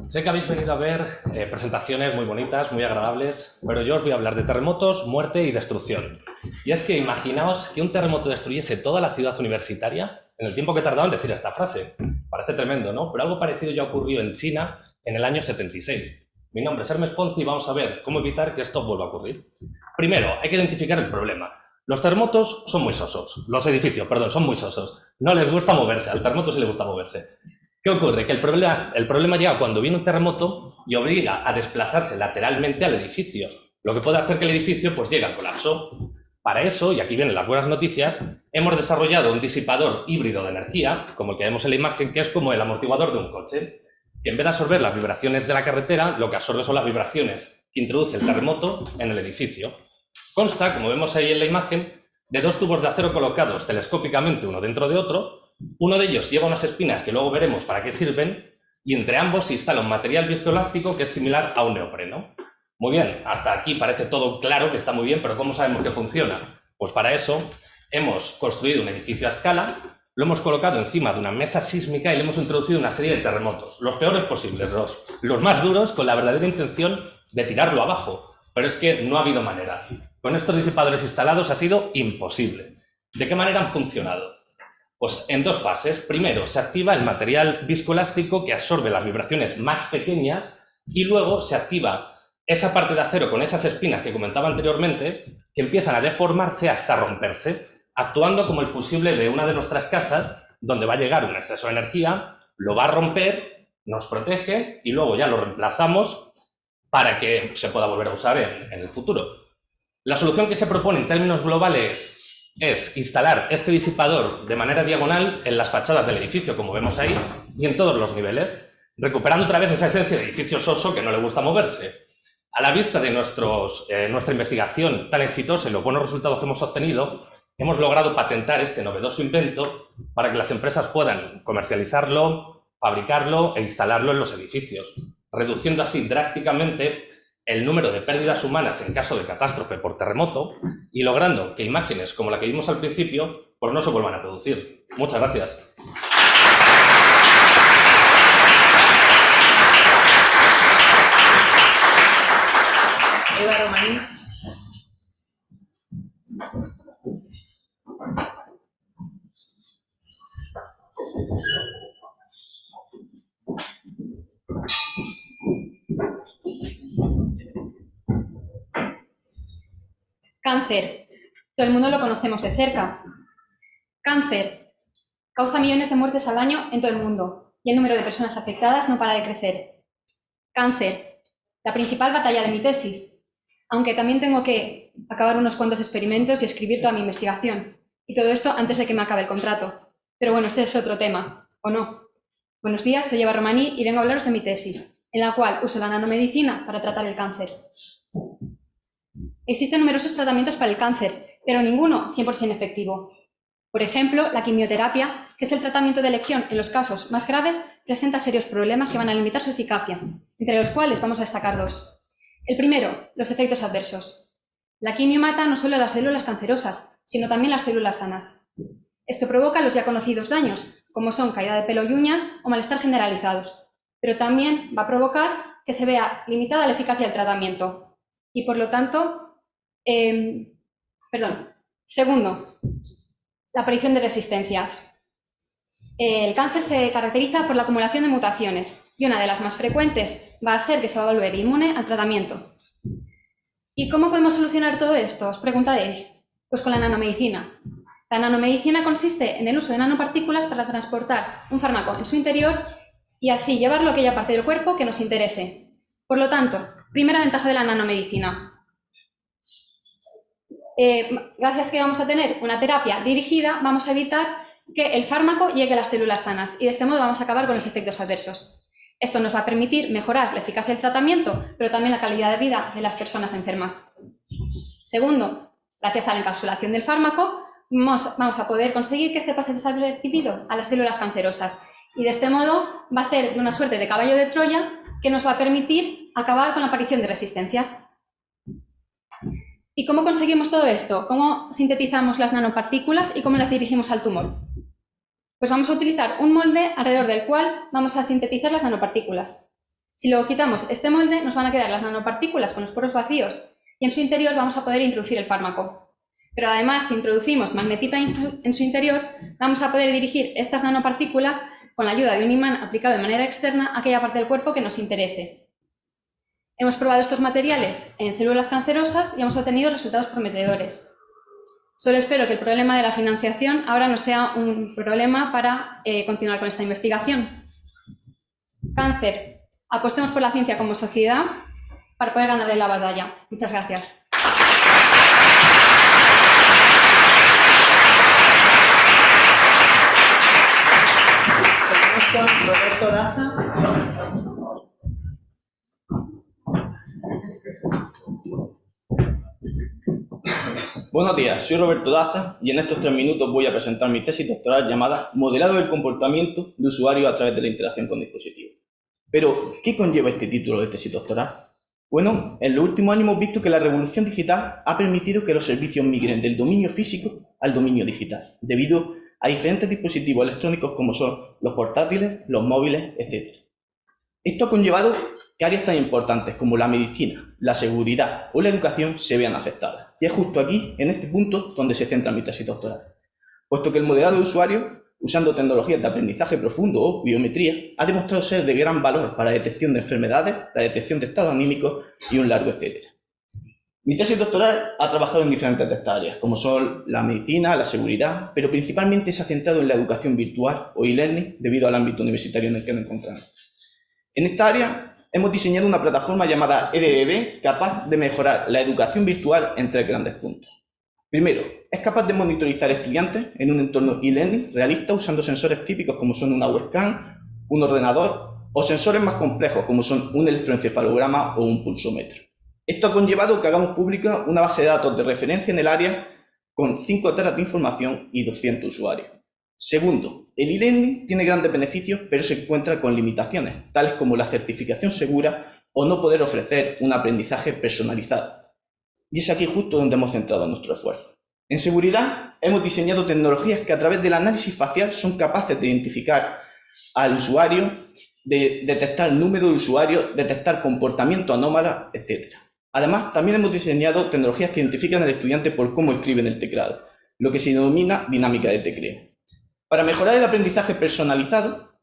Sé que habéis venido a ver presentaciones muy bonitas, muy agradables, pero yo os voy a hablar de terremotos, muerte y destrucción. Y es que imaginaos que un terremoto destruyese toda la ciudad universitaria en el tiempo que tardaba en decir esta frase. Parece tremendo, ¿no? Pero algo parecido ya ocurrió en China en el año 76. Mi nombre es Ernest Ponce y vamos a ver cómo evitar que esto vuelva a ocurrir. Primero, hay que identificar el problema. Los terremotos son muy sosos. Los edificios, perdón, son muy sosos. No les gusta moverse. Al terremoto sí le gusta moverse. ¿Qué ocurre? Que el problema llega cuando viene un terremoto y obliga a desplazarse lateralmente al edificio, lo que puede hacer que el edificio pues llegue al colapso. Para eso, y aquí vienen las buenas noticias, hemos desarrollado un disipador híbrido de energía, como el que vemos en la imagen, que es como el amortiguador de un coche, que en vez de absorber las vibraciones de la carretera, lo que absorbe son las vibraciones que introduce el terremoto en el edificio. Consta, como vemos ahí en la imagen, de dos tubos de acero colocados telescópicamente uno dentro de otro. Uno de ellos lleva unas espinas que luego veremos para qué sirven, y entre ambos se instala un material viscoelástico que es similar a un neopreno. Muy bien, hasta aquí parece todo claro, que está muy bien, pero ¿cómo sabemos que funciona? Pues para eso hemos construido un edificio a escala, lo hemos colocado encima de una mesa sísmica y le hemos introducido una serie de terremotos, los peores posibles, los más duros, con la verdadera intención de tirarlo abajo, pero es que no ha habido manera. Con estos disipadores instalados ha sido imposible. ¿De qué manera han funcionado? Pues en dos fases. Primero, se activa el material viscoelástico que absorbe las vibraciones más pequeñas y luego se activa esa parte de acero con esas espinas que comentaba anteriormente, que empiezan a deformarse hasta romperse, actuando como el fusible de una de nuestras casas, donde va a llegar un exceso de energía, lo va a romper, nos protege y luego ya lo reemplazamos para que se pueda volver a usar en el futuro. La solución que se propone en términos globales es instalar este disipador de manera diagonal en las fachadas del edificio, como vemos ahí, y en todos los niveles, recuperando otra vez esa esencia de edificio soso que no le gusta moverse. A la vista de nuestra investigación tan exitosa y los buenos resultados que hemos obtenido, hemos logrado patentar este novedoso invento para que las empresas puedan comercializarlo, fabricarlo e instalarlo en los edificios, reduciendo así drásticamente el número de pérdidas humanas en caso de catástrofe por terremoto y logrando que imágenes como la que vimos al principio pues no se vuelvan a producir. Muchas gracias. Eva Romaní. Cáncer. Todo el mundo lo conocemos de cerca. Cáncer causa millones de muertes al año en todo el mundo y el número de personas afectadas no para de crecer. Cáncer. La principal batalla de mi tesis. Aunque también tengo que acabar unos cuantos experimentos y escribir toda mi investigación. Y todo esto antes de que me acabe el contrato. Pero bueno, este es otro tema, ¿o no? Buenos días, soy Eva Romaní y vengo a hablaros de mi tesis, en la cual uso la nanomedicina para tratar el cáncer. Existen numerosos tratamientos para el cáncer, pero ninguno 100% efectivo. Por ejemplo, la quimioterapia, que es el tratamiento de elección en los casos más graves, presenta serios problemas que van a limitar su eficacia, entre los cuales vamos a destacar dos. El primero, los efectos adversos. La quimio mata no solo las células cancerosas, sino también las células sanas. Esto provoca los ya conocidos daños, como son caída de pelo y uñas o malestar generalizados, pero también va a provocar que se vea limitada la eficacia del tratamiento y, por lo tanto, Segundo, la aparición de resistencias. El cáncer se caracteriza por la acumulación de mutaciones y una de las más frecuentes va a ser que se va a volver inmune al tratamiento. ¿Y cómo podemos solucionar todo esto? Os preguntaréis. Pues con la nanomedicina. La nanomedicina consiste en el uso de nanopartículas para transportar un fármaco en su interior y así llevarlo a aquella parte del cuerpo que nos interese. Por lo tanto, primera ventaja de la nanomedicina. Gracias a que vamos a tener una terapia dirigida, vamos a evitar que el fármaco llegue a las células sanas y de este modo vamos a acabar con los efectos adversos. Esto nos va a permitir mejorar la eficacia del tratamiento, pero también la calidad de vida de las personas enfermas. Segundo, gracias a la encapsulación del fármaco, vamos a poder conseguir que este pase desapercibido a las células cancerosas Y de este modo va a hacer de una suerte de caballo de Troya que nos va a permitir acabar con la aparición de resistencias. ¿Y cómo conseguimos todo esto? ¿Cómo sintetizamos las nanopartículas y cómo las dirigimos al tumor? Pues vamos a utilizar un molde alrededor del cual vamos a sintetizar las nanopartículas. Si luego quitamos este molde, nos van a quedar las nanopartículas con los poros vacíos y en su interior vamos a poder introducir el fármaco. Pero además, si introducimos magnetita en su interior, vamos a poder dirigir estas nanopartículas con la ayuda de un imán aplicado de manera externa a aquella parte del cuerpo que nos interese. Hemos probado estos materiales en células cancerosas y hemos obtenido resultados prometedores. Solo espero que el problema de la financiación ahora no sea un problema para continuar con esta investigación. Cáncer. Apostemos por la ciencia como sociedad para poder ganarle la batalla. Muchas gracias. Seguimos con Roberto Daza. Buenos días, soy Roberto Daza y en estos 3 minutos voy a presentar mi tesis doctoral llamada Modelado del comportamiento de usuario a través de la interacción con dispositivos. Pero, ¿qué conlleva este título de tesis doctoral? Bueno, en los últimos años hemos visto que la revolución digital ha permitido que los servicios migren del dominio físico al dominio digital, debido a diferentes dispositivos electrónicos como son los portátiles, los móviles, etc. Esto ha conllevado que áreas tan importantes como la medicina, la seguridad o la educación se vean afectadas. Y es justo aquí, en este punto, donde se centra mi tesis doctoral. Puesto que el modelado de usuario, usando tecnologías de aprendizaje profundo o biometría, ha demostrado ser de gran valor para la detección de enfermedades, la detección de estados anímicos y un largo etcétera. Mi tesis doctoral ha trabajado en diferentes de estas áreas, como son la medicina, la seguridad, pero principalmente se ha centrado en la educación virtual o e-learning debido al ámbito universitario en el que nos encontramos. En esta área hemos diseñado una plataforma llamada EDBB capaz de mejorar la educación virtual en 3 grandes puntos. Primero, es capaz de monitorizar estudiantes en un entorno e-learning realista usando sensores típicos como son una webcam, un ordenador o sensores más complejos como son un electroencefalograma o un pulsómetro. Esto ha conllevado que hagamos pública una base de datos de referencia en el área con 5 teras de información y 200 usuarios. Segundo, el e-learning tiene grandes beneficios, pero se encuentra con limitaciones, tales como la certificación segura o no poder ofrecer un aprendizaje personalizado. Y es aquí justo donde hemos centrado nuestro esfuerzo. En seguridad, hemos diseñado tecnologías que a través del análisis facial son capaces de identificar al usuario, de detectar el número de usuarios, detectar comportamiento anómalo, etc. Además, también hemos diseñado tecnologías que identifican al estudiante por cómo escribe en el teclado, lo que se denomina dinámica de tecleo. Para mejorar el aprendizaje personalizado,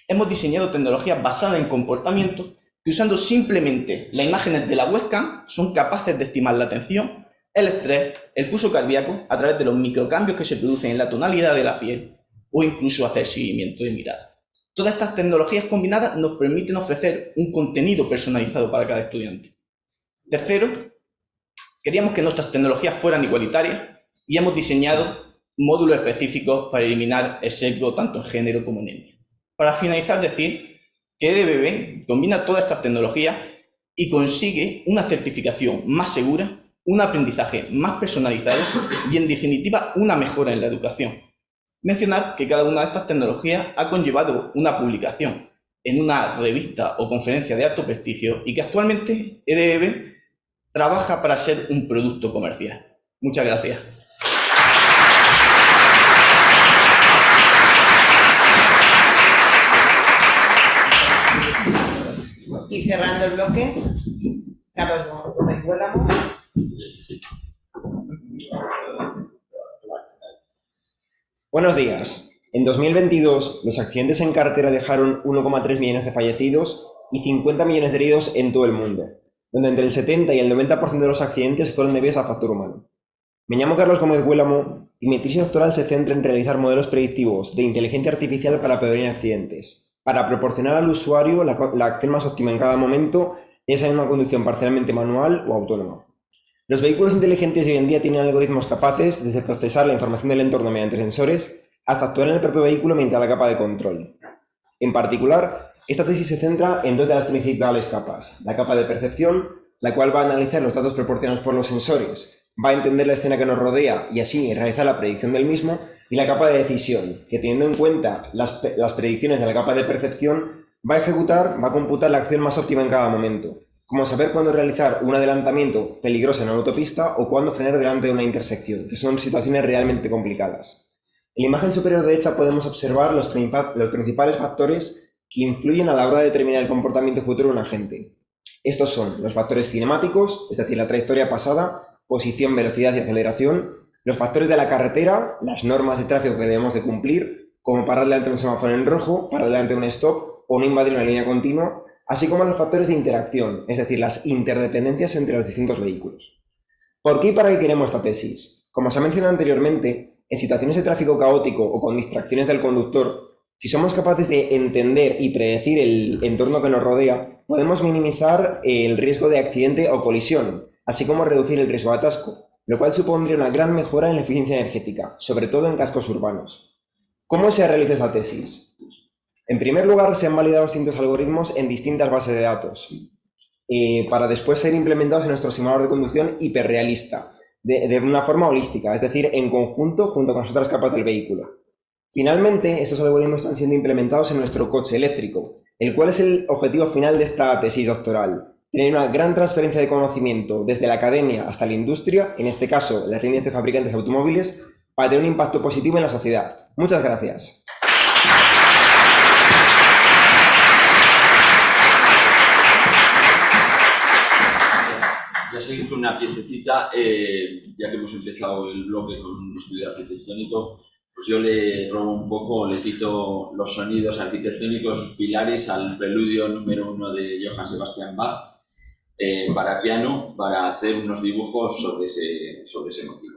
hemos diseñado tecnologías basadas en comportamiento que usando simplemente las imágenes de la webcam son capaces de estimar la atención, el estrés, el pulso cardíaco a través de los microcambios que se producen en la tonalidad de la piel o incluso hacer seguimiento de mirada. Todas estas tecnologías combinadas nos permiten ofrecer un contenido personalizado para cada estudiante. Tercero, queríamos que nuestras tecnologías fueran igualitarias y hemos diseñado módulos específicos para eliminar el sesgo tanto en género como en etnia. Para finalizar, decir que EDBB combina todas estas tecnologías y consigue una certificación más segura, un aprendizaje más personalizado y, en definitiva, una mejora en la educación. Mencionar que cada una de estas tecnologías ha conllevado una publicación en una revista o conferencia de alto prestigio y que actualmente EDBB trabaja para ser un producto comercial. Muchas gracias. Y cerrando el bloque, Carlos Gómez Huélamo. Buenos días. En 2022, los accidentes en carretera dejaron 1,3 millones de fallecidos y 50 millones de heridos en todo el mundo, donde entre el 70 y el 90% de los accidentes fueron debidos al factor humano. Me llamo Carlos Gómez Huélamo y mi tesis doctoral se centra en realizar modelos predictivos de inteligencia artificial para prevenir accidentes, para proporcionar al usuario la acción más óptima en cada momento, ya sea en una conducción parcialmente manual o autónoma. Los vehículos inteligentes de hoy en día tienen algoritmos capaces desde procesar la información del entorno mediante sensores hasta actuar en el propio vehículo mediante la capa de control. En particular, esta tesis se centra en 2 de las principales capas. La capa de percepción, la cual va a analizar los datos proporcionados por los sensores, va a entender la escena que nos rodea y así realizar la predicción del mismo, y la capa de decisión, que teniendo en cuenta las predicciones de la capa de percepción, va a computar la acción más óptima en cada momento, como saber cuándo realizar un adelantamiento peligroso en una autopista o cuándo frenar delante de una intersección, que son situaciones realmente complicadas. En la imagen superior derecha podemos observar los principales factores que influyen a la hora de determinar el comportamiento futuro de un agente. Estos son los factores cinemáticos, es decir, la trayectoria pasada, posición, velocidad y aceleración, los factores de la carretera, las normas de tráfico que debemos de cumplir, como parar delante de un semáforo en rojo, parar delante de un stop o no invadir una línea continua, así como los factores de interacción, es decir, las interdependencias entre los distintos vehículos. ¿Por qué y para qué queremos esta tesis? Como se ha mencionado anteriormente, en situaciones de tráfico caótico o con distracciones del conductor, si somos capaces de entender y predecir el entorno que nos rodea, podemos minimizar el riesgo de accidente o colisión, así como reducir el riesgo de atasco, lo cual supondría una gran mejora en la eficiencia energética, sobre todo en cascos urbanos. ¿Cómo se realiza esta tesis? En primer lugar, se han validado distintos algoritmos en distintas bases de datos, para después ser implementados en nuestro simulador de conducción hiperrealista, de una forma holística, es decir, en conjunto junto con las otras capas del vehículo. Finalmente, estos algoritmos están siendo implementados en nuestro coche eléctrico, el cual es el objetivo final de esta tesis doctoral. Tener una gran transferencia de conocimiento desde la academia hasta la industria, en este caso las líneas de fabricantes de automóviles, para tener un impacto positivo en la sociedad. Muchas gracias. Voy a seguir con una piececita, ya que hemos empezado el bloque con un estudio arquitectónico, pues yo le robo un poco, le quito los sonidos arquitectónicos pilares al preludio número 1 de Johann Sebastian Bach para piano, para hacer unos dibujos sobre ese motivo.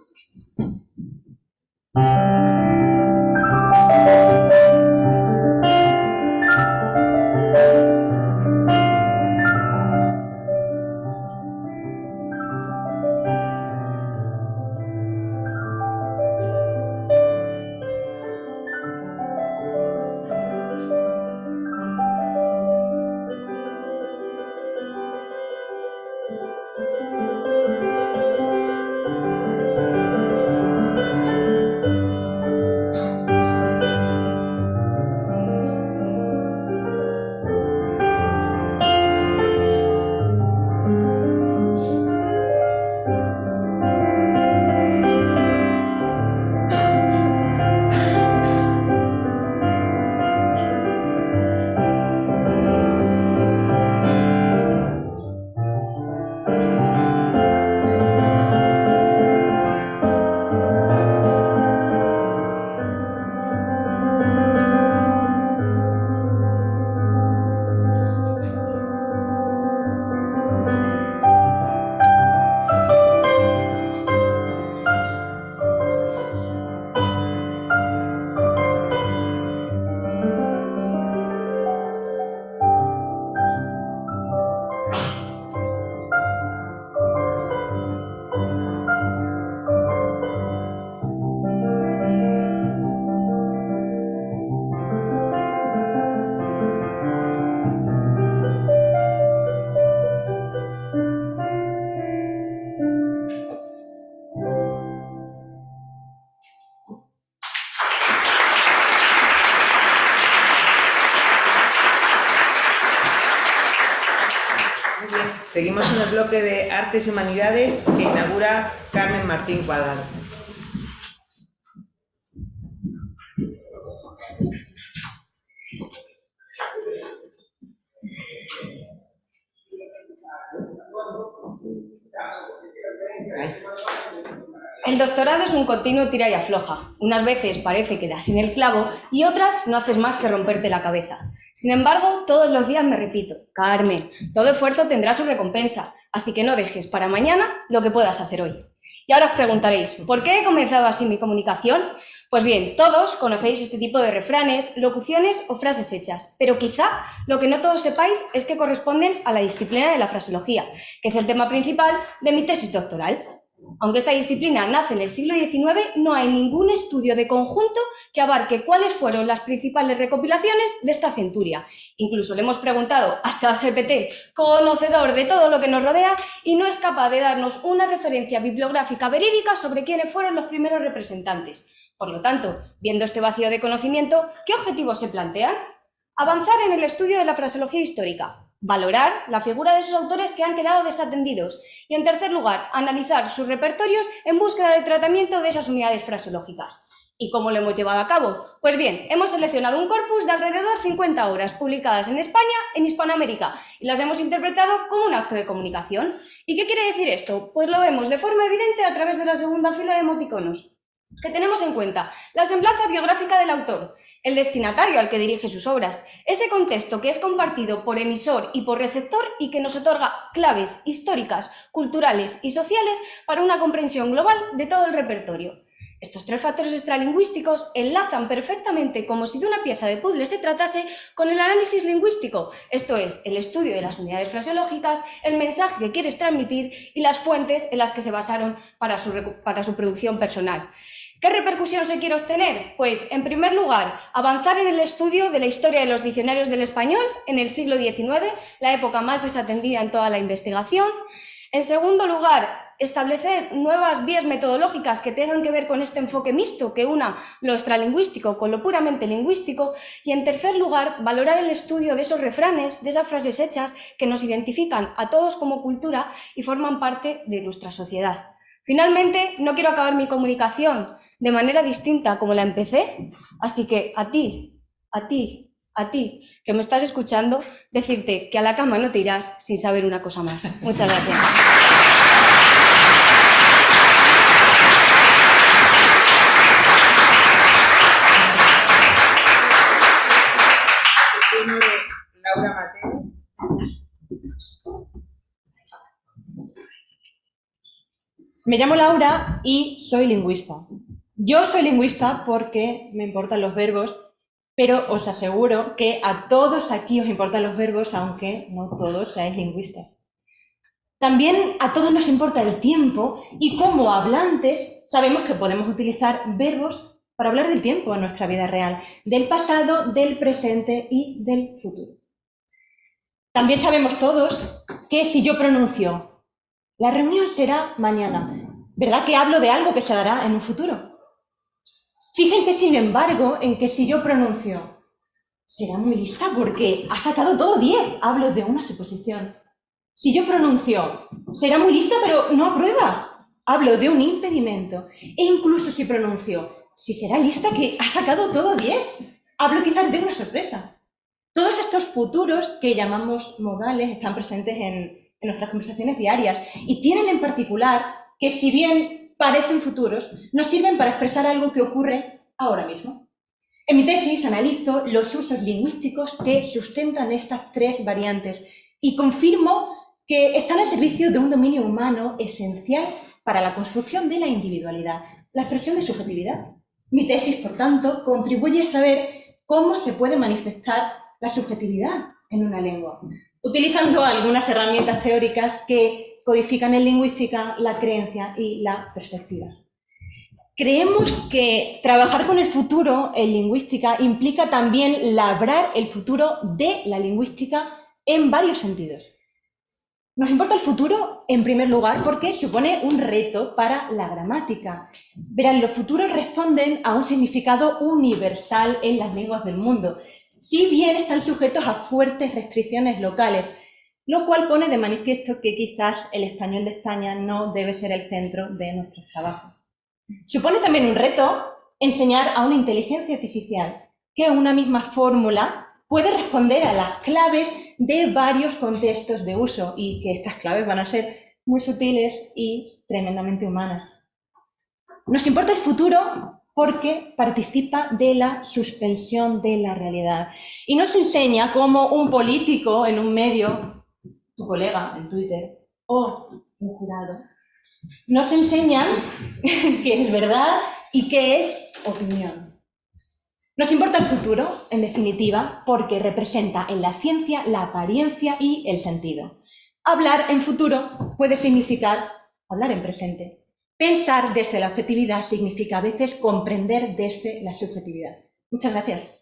Seguimos en el bloque de Artes y Humanidades que inaugura Carmen Martín Cuadrado. El doctorado es un continuo tira y afloja. Unas veces parece que das en el clavo y otras no haces más que romperte la cabeza. Sin embargo, todos los días me repito: Carmen, todo esfuerzo tendrá su recompensa, así que no dejes para mañana lo que puedas hacer hoy. Y ahora os preguntaréis, ¿por qué he comenzado así mi comunicación? Pues bien, todos conocéis este tipo de refranes, locuciones o frases hechas, pero quizá lo que no todos sepáis es que corresponden a la disciplina de la fraseología, que es el tema principal de mi tesis doctoral. Aunque esta disciplina nace en el siglo XIX, no hay ningún estudio de conjunto que abarque cuáles fueron las principales recopilaciones de esta centuria. Incluso le hemos preguntado a ChatGPT, conocedor de todo lo que nos rodea, y no es capaz de darnos una referencia bibliográfica verídica sobre quiénes fueron los primeros representantes. Por lo tanto, viendo este vacío de conocimiento, ¿qué objetivos se plantean? Avanzar en el estudio de la fraseología histórica, valorar la figura de esos autores que han quedado desatendidos y, en tercer lugar, analizar sus repertorios en búsqueda del tratamiento de esas unidades fraseológicas. ¿Y cómo lo hemos llevado a cabo? Pues bien, hemos seleccionado un corpus de alrededor 50 obras publicadas en España, en Hispanoamérica, y las hemos interpretado como un acto de comunicación. ¿Y qué quiere decir esto? Pues lo vemos de forma evidente a través de la segunda fila de emoticonos, que tenemos en cuenta la semblanza biográfica del autor, el destinatario al que dirige sus obras, ese contexto que es compartido por emisor y por receptor y que nos otorga claves históricas, culturales y sociales para una comprensión global de todo el repertorio. Estos tres factores extralingüísticos enlazan perfectamente, como si de una pieza de puzzle se tratase, con el análisis lingüístico, esto es, el estudio de las unidades fraseológicas, el mensaje que quieres transmitir y las fuentes en las que se basaron para su producción personal. ¿Qué repercusión se quiere obtener? Pues, en primer lugar, avanzar en el estudio de la historia de los diccionarios del español en el siglo XIX, la época más desatendida en toda la investigación. En segundo lugar, establecer nuevas vías metodológicas que tengan que ver con este enfoque mixto, que una lo extralingüístico con lo puramente lingüístico. Y en tercer lugar, valorar el estudio de esos refranes, de esas frases hechas que nos identifican a todos como cultura y forman parte de nuestra sociedad. Finalmente, no quiero acabar mi comunicación de manera distinta como la empecé, así que a ti, que me estás escuchando, decirte que a la cama no te irás sin saber una cosa más. Muchas gracias. Laura Mateo. Me llamo Laura y soy lingüista. Yo soy lingüista porque me importan los verbos, pero os aseguro que a todos aquí os importan los verbos, aunque no todos seáis lingüistas. También a todos nos importa el tiempo y como hablantes sabemos que podemos utilizar verbos para hablar del tiempo en nuestra vida real, del pasado, del presente y del futuro. También sabemos todos que si yo pronuncio la reunión será mañana, ¿verdad que hablo de algo que se dará en un futuro? Fíjense, sin embargo, en que si yo pronuncio será muy lista porque ha sacado todo 10, hablo de una suposición. Si yo pronuncio será muy lista pero no aprueba, hablo de un impedimento. E incluso si pronuncio si será lista que ha sacado todo 10, hablo quizás de una sorpresa. Todos estos futuros que llamamos modales están presentes en nuestras conversaciones diarias y tienen en particular que, si bien parecen futuros, nos sirven para expresar algo que ocurre ahora mismo. En mi tesis analizo los usos lingüísticos que sustentan estas tres variantes y confirmo que están al servicio de un dominio humano esencial para la construcción de la individualidad, la expresión de subjetividad. Mi tesis, por tanto, contribuye a saber cómo se puede manifestar la subjetividad en una lengua, utilizando algunas herramientas teóricas que codifican en lingüística la creencia y la perspectiva. Creemos que trabajar con el futuro en lingüística implica también labrar el futuro de la lingüística en varios sentidos. Nos importa el futuro, en primer lugar, porque supone un reto para la gramática. Verán, los futuros responden a un significado universal en las lenguas del mundo, si bien están sujetos a fuertes restricciones locales, lo cual pone de manifiesto que quizás el español de España no debe ser el centro de nuestros trabajos. Supone también un reto enseñar a una inteligencia artificial que una misma fórmula puede responder a las claves de varios contextos de uso y que estas claves van a ser muy sutiles y tremendamente humanas. Nos importa el futuro porque participa de la suspensión de la realidad y nos enseña cómo un político en un medio, tu colega en Twitter o un jurado, nos enseñan qué es verdad y qué es opinión. Nos importa el futuro, en definitiva, porque representa en la ciencia la apariencia y el sentido. Hablar en futuro puede significar hablar en presente. Pensar desde la objetividad significa a veces comprender desde la subjetividad. Muchas gracias.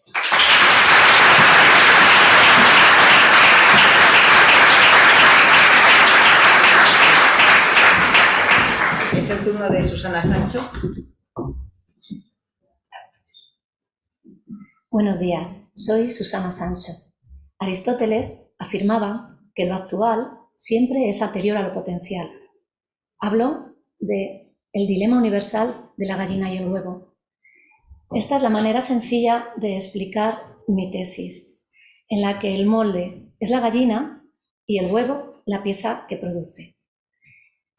Es el turno de Susana Sancho. Buenos días, soy Susana Sancho. Aristóteles afirmaba que lo actual siempre es anterior a lo potencial. Hablo de el dilema universal de la gallina y el huevo. Esta es la manera sencilla de explicar mi tesis, en la que el molde es la gallina y el huevo la pieza que produce.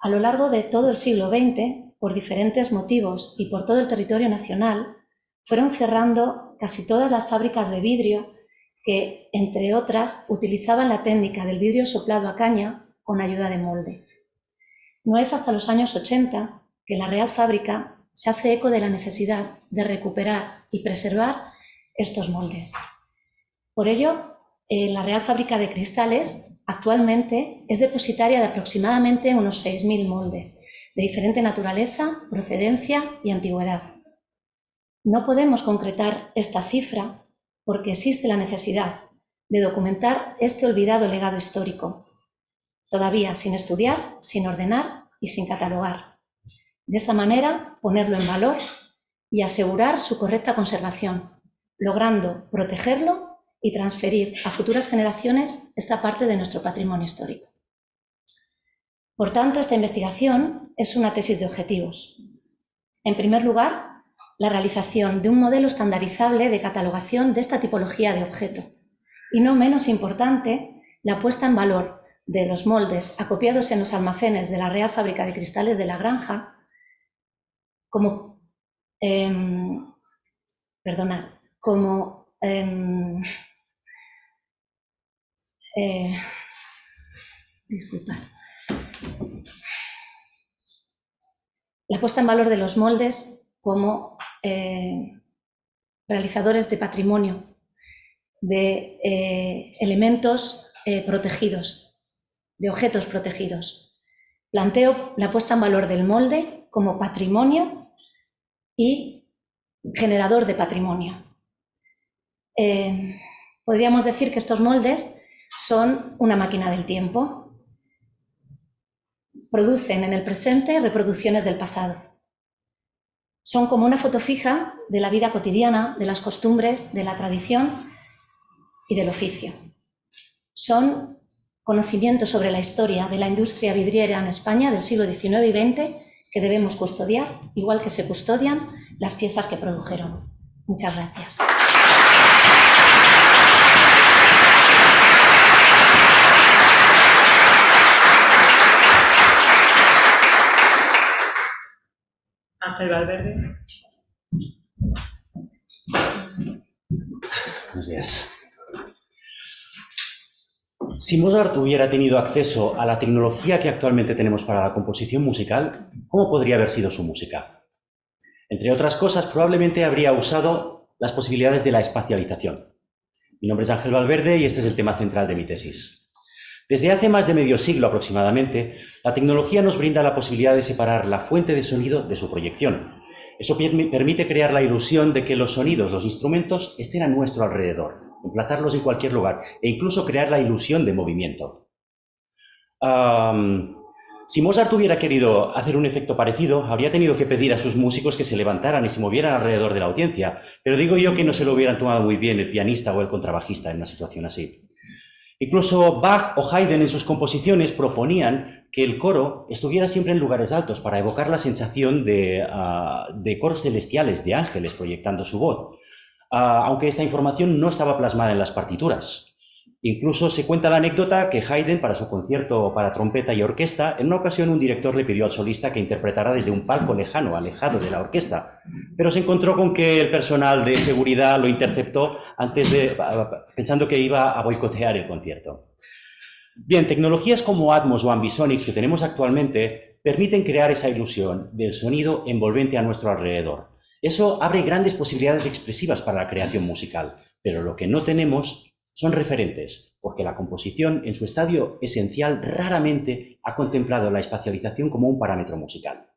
A lo largo de todo el siglo XX, por diferentes motivos y por todo el territorio nacional, fueron cerrando casi todas las fábricas de vidrio que, entre otras, utilizaban la técnica del vidrio soplado a caña con ayuda de molde. No es hasta los años 80 que la Real Fábrica se hace eco de la necesidad de recuperar y preservar estos moldes. Por ello, la Real Fábrica de Cristales actualmente es depositaria de aproximadamente unos 6.000 moldes, de diferente naturaleza, procedencia y antigüedad. No podemos concretar esta cifra porque existe la necesidad de documentar este olvidado legado histórico, todavía sin estudiar, sin ordenar y sin catalogar. De esta manera, ponerlo en valor y asegurar su correcta conservación, logrando protegerlo y transferir a futuras generaciones esta parte de nuestro patrimonio histórico. Por tanto, esta investigación es una tesis de objetivos. En primer lugar, la realización de un modelo estandarizable de catalogación de esta tipología de objeto. Y no menos importante, la puesta en valor de los moldes acopiados en los almacenes de la Real Fábrica de Cristales de La Granja como la puesta en valor de los moldes como realizadores de patrimonio, de elementos protegidos, de objetos protegidos. Planteo la puesta en valor del molde como patrimonio y generador de patrimonio. Podríamos decir que estos moldes son una máquina del tiempo. Producen en el presente reproducciones del pasado. Son como una foto fija de la vida cotidiana, de las costumbres, de la tradición y del oficio. Son conocimientos sobre la historia de la industria vidriera en España del siglo XIX y XX que debemos custodiar, igual que se custodian las piezas que produjeron. Muchas gracias. Ángel Valverde. Buenos días. Si Mozart hubiera tenido acceso a la tecnología que actualmente tenemos para la composición musical, ¿cómo podría haber sido su música? Entre otras cosas, probablemente habría usado las posibilidades de la espacialización. Mi nombre es Ángel Valverde y este es el tema central de mi tesis. Desde hace más de medio siglo aproximadamente, la tecnología nos brinda la posibilidad de separar la fuente de sonido de su proyección. Eso permite crear la ilusión de que los sonidos, los instrumentos, estén a nuestro alrededor, emplazarlos en cualquier lugar e incluso crear la ilusión de movimiento. Si Mozart hubiera querido hacer un efecto parecido, habría tenido que pedir a sus músicos que se levantaran y se movieran alrededor de la audiencia, pero digo yo que no se lo hubieran tomado muy bien el pianista o el contrabajista en una situación así. Incluso Bach o Haydn en sus composiciones proponían que el coro estuviera siempre en lugares altos para evocar la sensación de coros celestiales, de ángeles proyectando su voz, aunque esta información no estaba plasmada en las partituras. Incluso se cuenta la anécdota que Haydn, para su concierto para trompeta y orquesta, en una ocasión un director le pidió al solista que interpretara desde un palco lejano, alejado de la orquesta, pero se encontró con que el personal de seguridad lo interceptó pensando que iba a boicotear el concierto. Bien, tecnologías como Atmos o Ambisonics que tenemos actualmente permiten crear esa ilusión del sonido envolvente a nuestro alrededor. Eso abre grandes posibilidades expresivas para la creación musical, pero lo que no tenemos son referentes, porque la composición en su estadio esencial raramente ha contemplado la espacialización como un parámetro musical.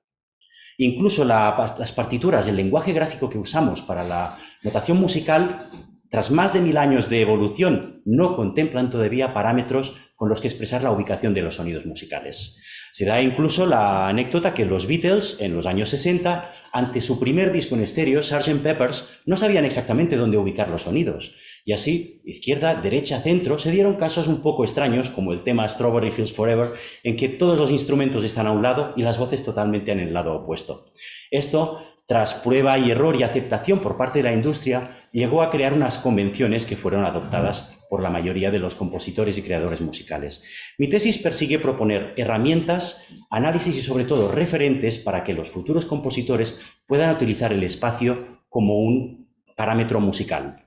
Incluso las partituras, el lenguaje gráfico que usamos para la notación musical, tras más de 1000 años de evolución composición no contemplan todavía parámetros con los que expresar la ubicación de los sonidos musicales. Se da incluso la anécdota que los Beatles, en los años 60, ante su primer disco en estéreo, Sgt. Pepper's, no sabían exactamente dónde ubicar los sonidos. Y así, izquierda, derecha, centro, se dieron casos un poco extraños, como el tema Strawberry Fields Forever, en que todos los instrumentos están a un lado y las voces totalmente en el lado opuesto. Esto, tras prueba y error y aceptación por parte de la industria, llegó a crear unas convenciones que fueron adoptadas por la mayoría de los compositores y creadores musicales. Mi tesis persigue proponer herramientas, análisis y sobre todo referentes para que los futuros compositores puedan utilizar el espacio como un parámetro musical.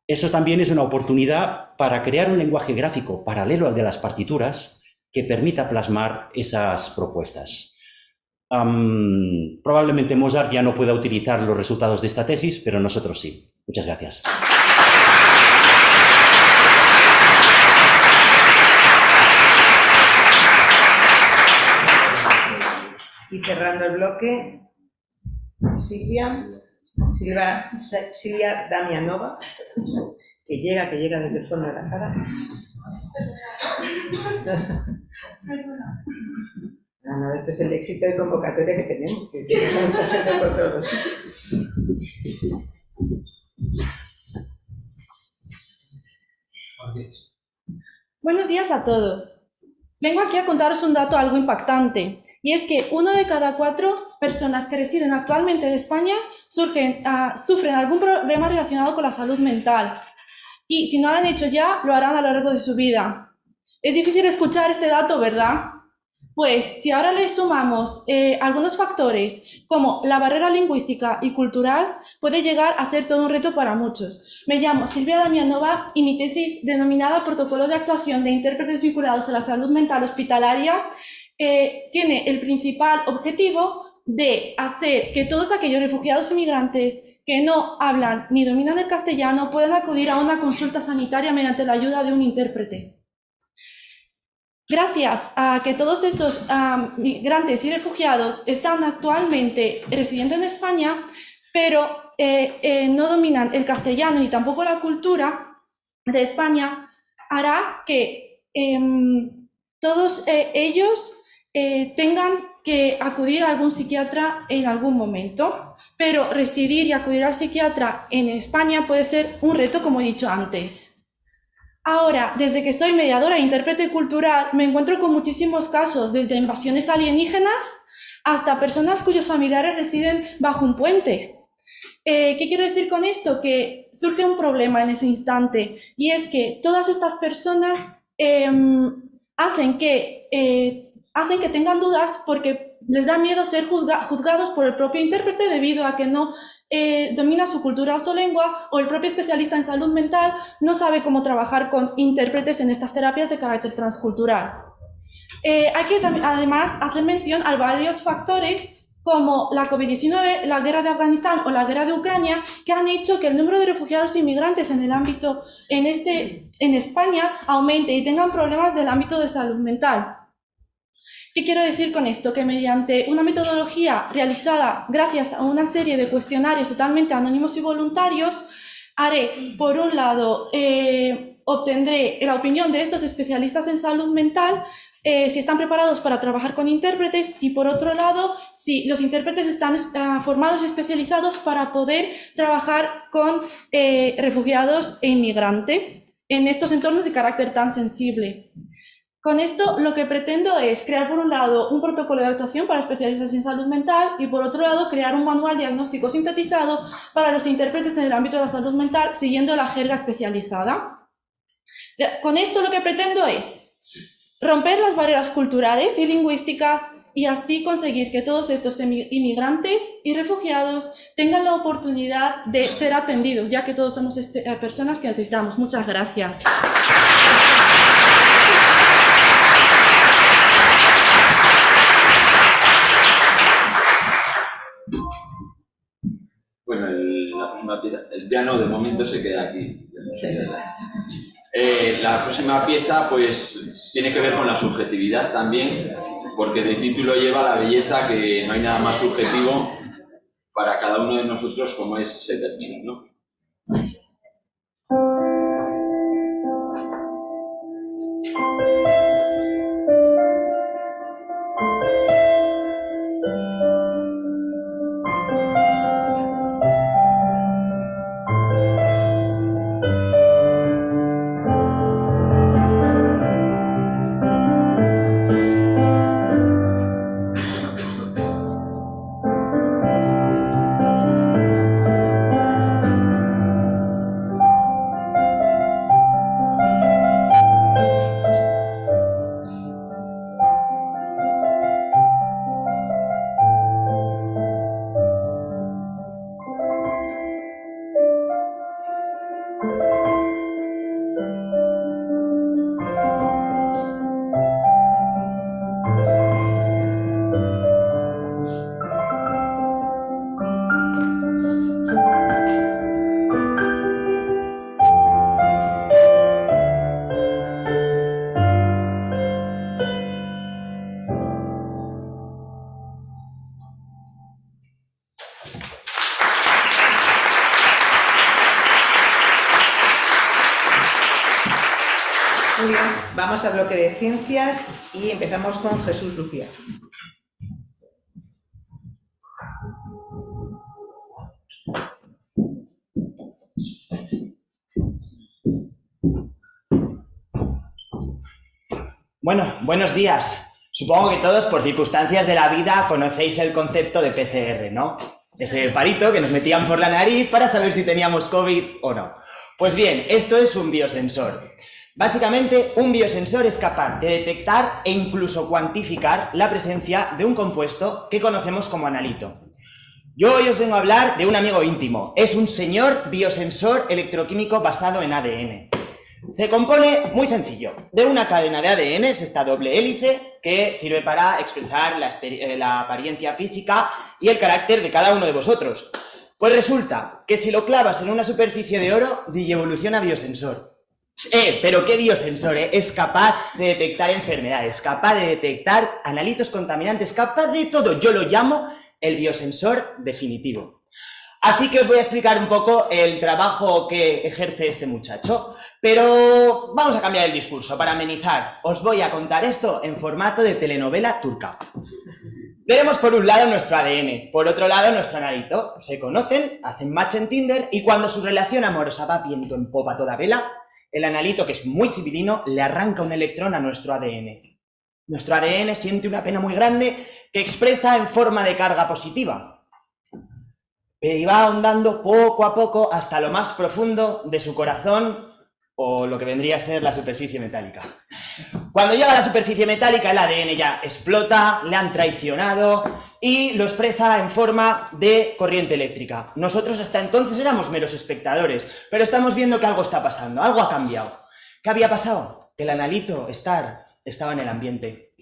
Eso también es una oportunidad para crear un lenguaje gráfico paralelo al de las partituras que permita plasmar esas propuestas. Probablemente Mozart ya no pueda utilizar los resultados de esta tesis, pero nosotros sí. Muchas gracias. Y cerrando el bloque, Silvia Damianova, que llega desde el fondo de la sala. No, esto es el éxito de convocatoria que tenemos, que tiene mucha gente por todos. Buenos días a todos. Vengo aquí a contaros un dato algo impactante, y es que 1 de cada 4 personas que residen actualmente en España sufren algún problema relacionado con la salud mental. Y si no lo han hecho ya, lo harán a lo largo de su vida. Es difícil escuchar este dato, ¿verdad? Pues si ahora le sumamos algunos factores como la barrera lingüística y cultural, puede llegar a ser todo un reto para muchos. Me llamo Silvia Damianova y mi tesis, denominada Protocolo de actuación de intérpretes vinculados a la salud mental hospitalaria, tiene el principal objetivo de hacer que todos aquellos refugiados y migrantes que no hablan ni dominan el castellano puedan acudir a una consulta sanitaria mediante la ayuda de un intérprete. Gracias a que todos esos migrantes y refugiados están actualmente residiendo en España, pero no dominan el castellano ni tampoco la cultura de España, hará que todos ellos tengan que acudir a algún psiquiatra en algún momento, pero residir y acudir al psiquiatra en España puede ser un reto, como he dicho antes. Ahora, desde que soy mediadora e intérprete cultural, me encuentro con muchísimos casos, desde invasiones alienígenas hasta personas cuyos familiares residen bajo un puente. ¿Qué quiero decir con esto? Que surge un problema en ese instante, y es que todas estas personas hacen que tengan dudas porque les da miedo ser juzgados por el propio intérprete debido a que no domina su cultura o su lengua, o el propio especialista en salud mental no sabe cómo trabajar con intérpretes en estas terapias de carácter transcultural. Hay que además hacer mención a varios factores como la COVID-19, la guerra de Afganistán o la guerra de Ucrania, que han hecho que el número de refugiados e inmigrantes en el ámbito en España aumente y tengan problemas del ámbito de salud mental. ¿Qué quiero decir con esto? Que mediante una metodología realizada gracias a una serie de cuestionarios totalmente anónimos y voluntarios, haré, por un lado, obtendré la opinión de estos especialistas en salud mental, si están preparados para trabajar con intérpretes, y por otro lado, si los intérpretes están formados y especializados para poder trabajar con refugiados e inmigrantes en estos entornos de carácter tan sensible. Con esto lo que pretendo es crear, por un lado, un protocolo de actuación para especialistas en salud mental y, por otro lado, crear un manual diagnóstico sintetizado para los intérpretes en el ámbito de la salud mental, siguiendo la jerga especializada. Con esto lo que pretendo es romper las barreras culturales y lingüísticas y así conseguir que todos estos inmigrantes y refugiados tengan la oportunidad de ser atendidos, ya que todos somos personas que necesitamos. Muchas gracias. Bueno, la próxima pieza, el piano de momento se queda aquí. La próxima pieza pues tiene que ver con la subjetividad también, porque de título lleva la belleza, que no hay nada más subjetivo para cada uno de nosotros como es ese término, ¿no? Muy bien, vamos al bloque de ciencias y empezamos con Jesús Lucía. Bueno, buenos días. Supongo que todos, por circunstancias de la vida, conocéis el concepto de PCR, ¿no? Ese parito que nos metían por la nariz para saber si teníamos COVID o no. Pues bien, esto es un biosensor. Básicamente, un biosensor es capaz de detectar e incluso cuantificar la presencia de un compuesto que conocemos como analito. Yo hoy os vengo a hablar de un amigo íntimo. Es un señor biosensor electroquímico basado en ADN. Se compone, muy sencillo, de una cadena de ADN, es esta doble hélice, que sirve para expresar la apariencia física y el carácter de cada uno de vosotros. Pues resulta que si lo clavas en una superficie de oro, evoluciona biosensor. Pero qué biosensor, es capaz de detectar enfermedades, capaz de detectar analitos contaminantes, capaz de todo. Yo lo llamo el biosensor definitivo. Así que os voy a explicar un poco el trabajo que ejerce este muchacho, pero vamos a cambiar el discurso para amenizar. Os voy a contar esto en formato de telenovela turca. Tenemos por un lado nuestro ADN, por otro lado nuestro analito. Se conocen, hacen match en Tinder y cuando su relación amorosa va viento en popa toda vela, el analito, que es muy sibilino, le arranca un electrón a nuestro ADN. Nuestro ADN siente una pena muy grande que expresa en forma de carga positiva. Y va ahondando poco a poco hasta lo más profundo de su corazón o lo que vendría a ser la superficie metálica. Cuando llega a la superficie metálica, el ADN ya explota, le han traicionado y lo expresa en forma de corriente eléctrica. Nosotros hasta entonces éramos meros espectadores, pero estamos viendo que algo está pasando, algo ha cambiado. ¿Qué había pasado? Que el analito estaba en el ambiente.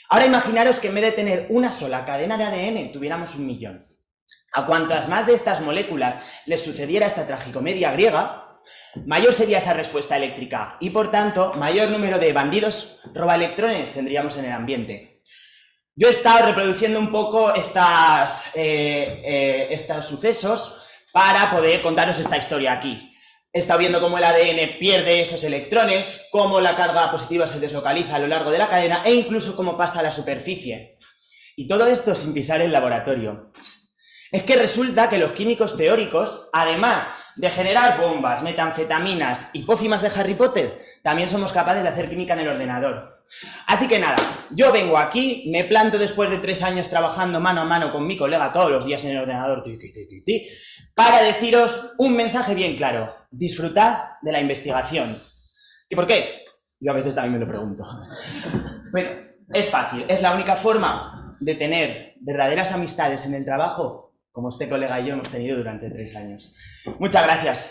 Ahora imaginaros que en vez de tener una sola cadena de ADN, tuviéramos 1 millón. A cuantas más de estas moléculas les sucediera esta tragicomedia griega, mayor sería esa respuesta eléctrica y, por tanto, mayor número de bandidos robaelectrones tendríamos en el ambiente. Yo he estado reproduciendo un poco estos sucesos para poder contaros esta historia aquí. He estado viendo cómo el ADN pierde esos electrones, cómo la carga positiva se deslocaliza a lo largo de la cadena e incluso cómo pasa a la superficie. Y todo esto sin pisar el laboratorio. Es que resulta que los químicos teóricos, además de generar bombas, metanfetaminas y pócimas de Harry Potter, también somos capaces de hacer química en el ordenador. Así que nada, yo vengo aquí, me planto después de 3 años trabajando mano a mano con mi colega todos los días en el ordenador, para deciros un mensaje bien claro: disfrutad de la investigación. ¿Y por qué? Yo a veces también me lo pregunto. Bueno, es fácil, es la única forma de tener verdaderas amistades en el trabajo, como este colega y yo hemos tenido durante 3 años. Muchas gracias.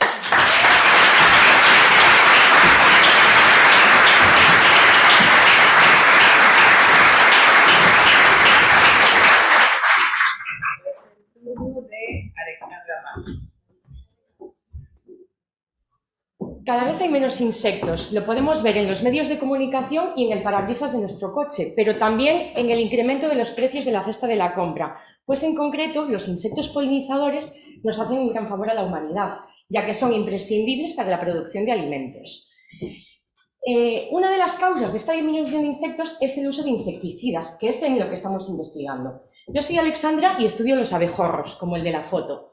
Cada vez hay menos insectos. Lo podemos ver en los medios de comunicación y en el parabrisas de nuestro coche, pero también en el incremento de los precios de la cesta de la compra. Pues en concreto, los insectos polinizadores nos hacen un gran favor a la humanidad, ya que son imprescindibles para la producción de alimentos. Una de las causas de esta disminución de insectos es el uso de insecticidas, que es en lo que estamos investigando. Yo soy Alexandra y estudio los abejorros, como el de la foto.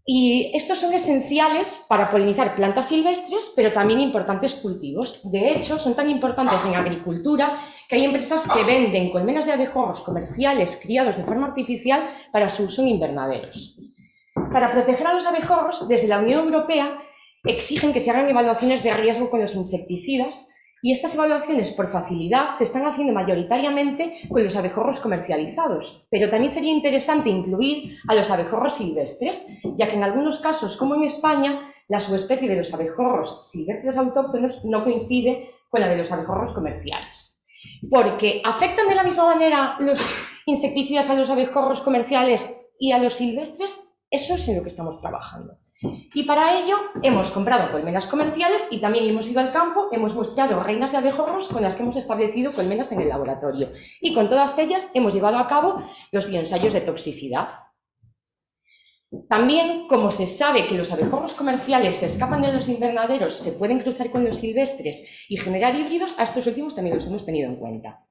Y estos son esenciales para polinizar plantas silvestres, pero también importantes cultivos. De hecho, son tan importantes en agricultura que hay empresas que venden colmenas de abejorros comerciales criados de forma artificial para su uso en invernaderos. Para proteger a los abejorros, desde la Unión Europea exigen que se hagan evaluaciones de riesgo con los insecticidas, y estas evaluaciones, por facilidad, se están haciendo mayoritariamente con los abejorros comercializados. Pero también sería interesante incluir a los abejorros silvestres, ya que en algunos casos, como en España, la subespecie de los abejorros silvestres autóctonos no coincide con la de los abejorros comerciales. Porque ¿afectan de la misma manera los insecticidas a los abejorros comerciales y a los silvestres? Eso es en lo que estamos trabajando. Y para ello hemos comprado colmenas comerciales y también hemos ido al campo, hemos muestreado reinas de abejorros con las que hemos establecido colmenas en el laboratorio. Y con todas ellas hemos llevado a cabo los bioensayos de toxicidad. También, como se sabe que los abejorros comerciales se escapan de los invernaderos, se pueden cruzar con los silvestres y generar híbridos, a estos últimos también los hemos tenido en cuenta.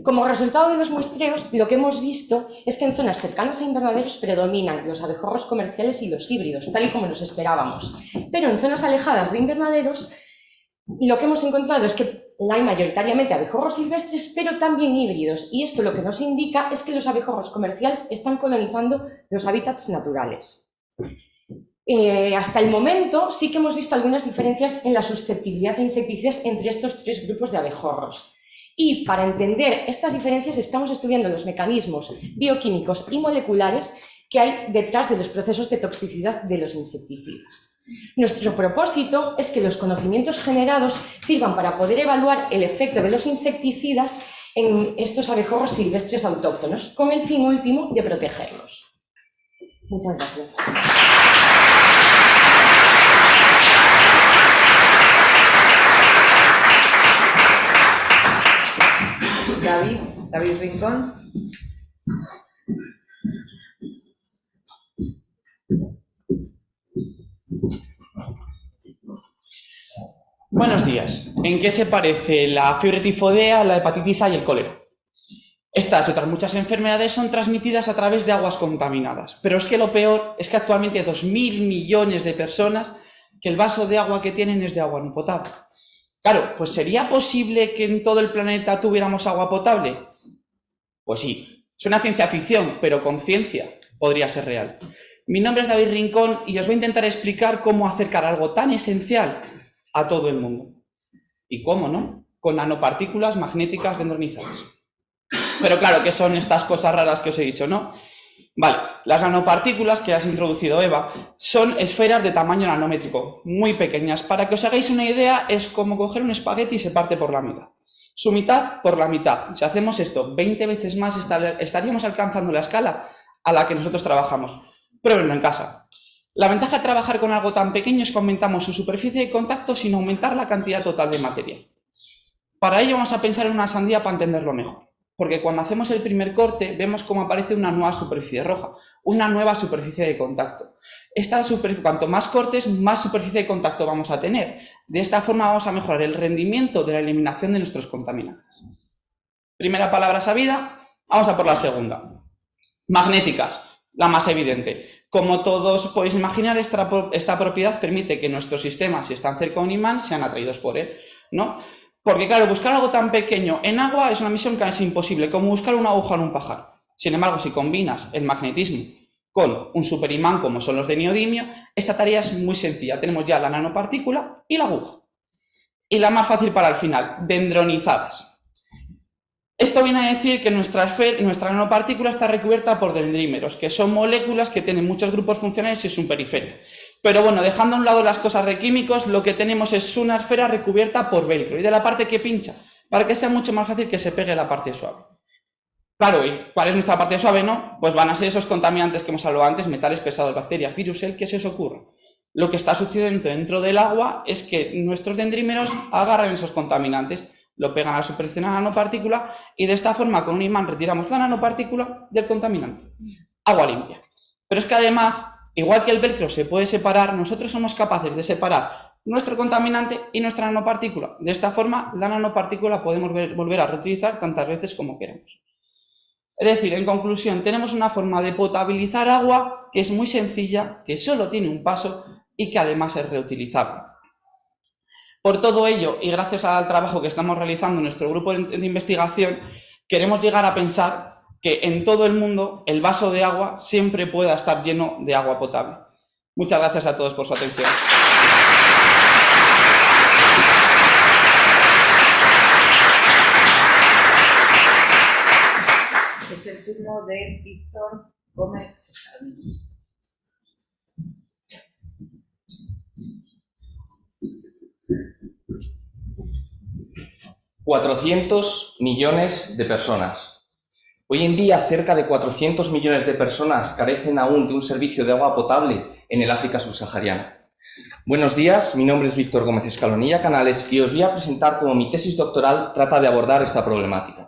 Como resultado de los muestreos, lo que hemos visto es que en zonas cercanas a invernaderos predominan los abejorros comerciales y los híbridos, tal y como nos esperábamos. Pero en zonas alejadas de invernaderos, lo que hemos encontrado es que hay mayoritariamente abejorros silvestres, pero también híbridos. Y esto lo que nos indica es que los abejorros comerciales están colonizando los hábitats naturales. Hasta el momento sí que hemos visto algunas diferencias en la susceptibilidad a insecticidas entre estos tres grupos de abejorros. Y para entender estas diferencias estamos estudiando los mecanismos bioquímicos y moleculares que hay detrás de los procesos de toxicidad de los insecticidas. Nuestro propósito es que los conocimientos generados sirvan para poder evaluar el efecto de los insecticidas en estos abejorros silvestres autóctonos, con el fin último de protegerlos. Muchas gracias. David Rincón. Buenos días. ¿En qué se parece la fiebre tifoidea, la hepatitis A y el cólera? Estas y otras muchas enfermedades son transmitidas a través de aguas contaminadas. Pero es que lo peor es que actualmente hay 2.000 millones de personas que el vaso de agua que tienen es de agua no potable. Claro, pues ¿sería posible que en todo el planeta tuviéramos agua potable? Pues sí, suena ciencia ficción, pero con ciencia podría ser real. Mi nombre es David Rincón y os voy a intentar explicar cómo acercar algo tan esencial a todo el mundo. ¿Y cómo no? Con nanopartículas magnéticas dendronizadas. Pero claro, ¿qué son estas cosas raras que os he dicho, no? Vale, las nanopartículas que has introducido, Eva, son esferas de tamaño nanométrico, muy pequeñas. Para que os hagáis una idea, es como coger un espagueti y se parte por la mitad. Su mitad por la mitad. Si hacemos esto 20 veces más, estaríamos alcanzando la escala a la que nosotros trabajamos. Pruébenlo en casa. La ventaja de trabajar con algo tan pequeño es que aumentamos su superficie de contacto sin aumentar la cantidad total de materia. Para ello vamos a pensar en una sandía para entenderlo mejor. Porque cuando hacemos el primer corte vemos cómo aparece una nueva superficie roja, una nueva superficie de contacto. Cuanto más cortes, más superficie de contacto vamos a tener. De esta forma vamos a mejorar el rendimiento de la eliminación de nuestros contaminantes. Primera palabra sabida, vamos a por la segunda. Magnéticas, la más evidente. Como todos podéis imaginar, esta propiedad permite que nuestros sistemas, si están cerca de un imán, sean atraídos por él, ¿no? Porque claro, buscar algo tan pequeño en agua es una misión casi imposible, como buscar una aguja en un pajar. Sin embargo, si combinas el magnetismo con un superimán como son los de neodimio, esta tarea es muy sencilla. Tenemos ya la nanopartícula y la aguja. Y la más fácil para el final, dendronizadas. Esto viene a decir que nuestra nanopartícula está recubierta por dendrímeros, que son moléculas que tienen muchos grupos funcionales y es un periférico. Pero bueno, dejando a un lado las cosas de químicos, lo que tenemos es una esfera recubierta por velcro y de la parte que pincha, para que sea mucho más fácil que se pegue la parte suave. Claro, ¿y cuál es nuestra parte suave, no? Pues van a ser esos contaminantes que hemos hablado antes, metales pesados, bacterias, virus, ¿qué se os ocurra? Lo que está sucediendo dentro del agua es que nuestros dendrímeros agarran esos contaminantes, lo pegan a la superficie de la nanopartícula y de esta forma con un imán retiramos la nanopartícula del contaminante. Agua limpia. Pero es que además, igual que el velcro se puede separar, nosotros somos capaces de separar nuestro contaminante y nuestra nanopartícula. De esta forma, la nanopartícula podemos volver a reutilizar tantas veces como queramos. Es decir, en conclusión, tenemos una forma de potabilizar agua que es muy sencilla, que solo tiene un paso y que además es reutilizable. Por todo ello, y gracias al trabajo que estamos realizando en nuestro grupo de investigación, queremos llegar a pensar que en todo el mundo el vaso de agua siempre pueda estar lleno de agua potable. Muchas gracias a todos por su atención. Es el turno de Víctor Gómez. 400 millones de personas. Hoy en día, cerca de 400 millones de personas carecen aún de un servicio de agua potable en el África subsahariana. Buenos días, mi nombre es Víctor Gómez Escalonilla Canales y os voy a presentar cómo mi tesis doctoral trata de abordar esta problemática.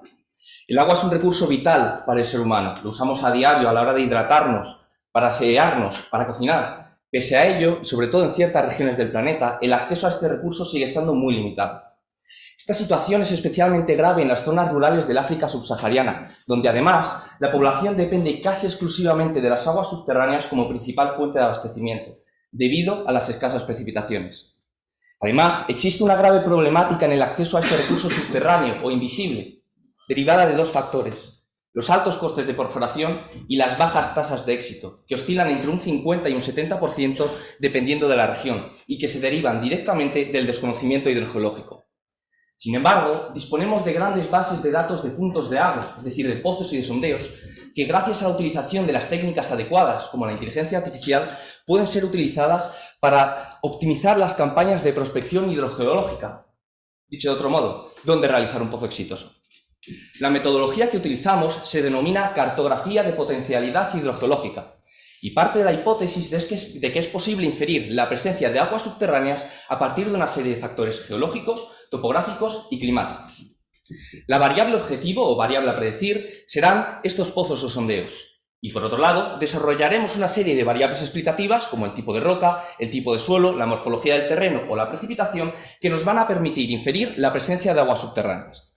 El agua es un recurso vital para el ser humano. Lo usamos a diario a la hora de hidratarnos, para asearnos, para cocinar. Pese a ello, y sobre todo en ciertas regiones del planeta, el acceso a este recurso sigue estando muy limitado. Esta situación es especialmente grave en las zonas rurales del África subsahariana, donde además la población depende casi exclusivamente de las aguas subterráneas como principal fuente de abastecimiento, debido a las escasas precipitaciones. Además, existe una grave problemática en el acceso a este recurso subterráneo o invisible, derivada de dos factores: los altos costes de perforación y las bajas tasas de éxito, que oscilan entre un 50 y un 70% dependiendo de la región y que se derivan directamente del desconocimiento hidrogeológico. Sin embargo, disponemos de grandes bases de datos de puntos de agua, es decir, de pozos y de sondeos, que gracias a la utilización de las técnicas adecuadas, como la inteligencia artificial, pueden ser utilizadas para optimizar las campañas de prospección hidrogeológica. Dicho de otro modo, ¿dónde realizar un pozo exitoso? La metodología que utilizamos se denomina cartografía de potencialidad hidrogeológica y parte de la hipótesis de que es posible inferir la presencia de aguas subterráneas a partir de una serie de factores geológicos, topográficos y climáticos. La variable objetivo o variable a predecir serán estos pozos o sondeos. Y por otro lado, desarrollaremos una serie de variables explicativas como el tipo de roca, el tipo de suelo, la morfología del terreno o la precipitación que nos van a permitir inferir la presencia de aguas subterráneas.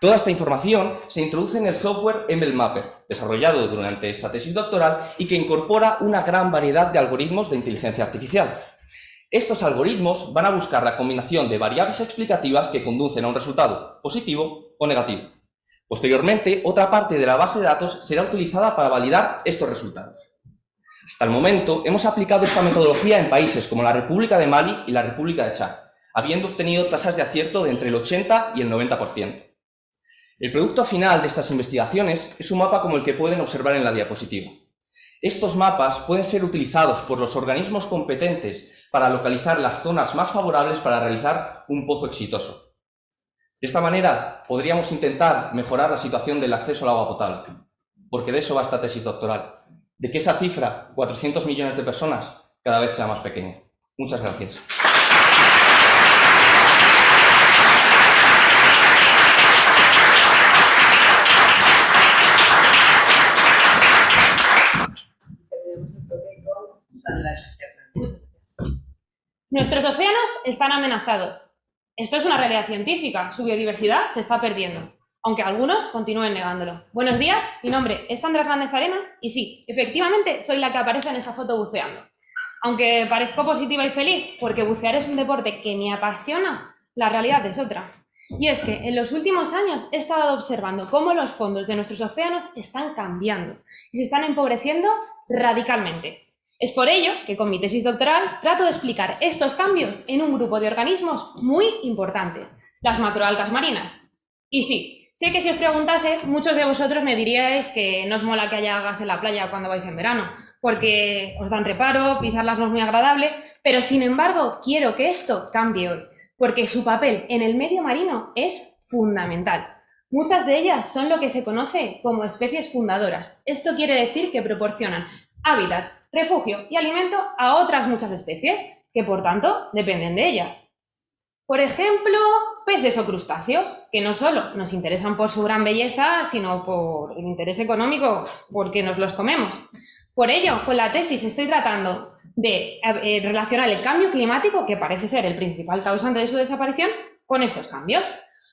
Toda esta información se introduce en el software MLMapper, desarrollado durante esta tesis doctoral y que incorpora una gran variedad de algoritmos de inteligencia artificial. Estos algoritmos van a buscar la combinación de variables explicativas que conducen a un resultado positivo o negativo. Posteriormente, otra parte de la base de datos será utilizada para validar estos resultados. Hasta el momento, hemos aplicado esta metodología en países como la República de Mali y la República de Chad, habiendo obtenido tasas de acierto de entre el 80 y el 90%. El producto final de estas investigaciones es un mapa como el que pueden observar en la diapositiva. Estos mapas pueden ser utilizados por los organismos competentes para localizar las zonas más favorables para realizar un pozo exitoso. De esta manera, podríamos intentar mejorar la situación del acceso al agua potable, porque de eso va esta tesis doctoral, de que esa cifra, 400 millones de personas, cada vez sea más pequeña. Muchas gracias. Nuestros océanos están amenazados. Esto es una realidad científica. Su biodiversidad se está perdiendo, aunque algunos continúen negándolo. Buenos días, mi nombre es Sandra Hernández Arenas y sí, efectivamente soy la que aparece en esa foto buceando. Aunque parezco positiva y feliz porque bucear es un deporte que me apasiona, la realidad es otra. Y es que en los últimos años he estado observando cómo los fondos de nuestros océanos están cambiando y se están empobreciendo radicalmente. Es por ello que con mi tesis doctoral trato de explicar estos cambios en un grupo de organismos muy importantes, las macroalgas marinas. Y sí, sé que si os preguntase, muchos de vosotros me diríais que no os mola que haya algas en la playa cuando vais en verano, porque os dan reparo, pisarlas no es muy agradable, pero sin embargo quiero que esto cambie hoy, porque su papel en el medio marino es fundamental. Muchas de ellas son lo que se conoce como especies fundadoras. Esto quiere decir que proporcionan hábitat, refugio y alimento a otras muchas especies, que por tanto dependen de ellas. Por ejemplo, peces o crustáceos, que no solo nos interesan por su gran belleza, sino por el interés económico, porque nos los comemos. Por ello, con la tesis estoy tratando de relacionar el cambio climático, que parece ser el principal causante de su desaparición, con estos cambios.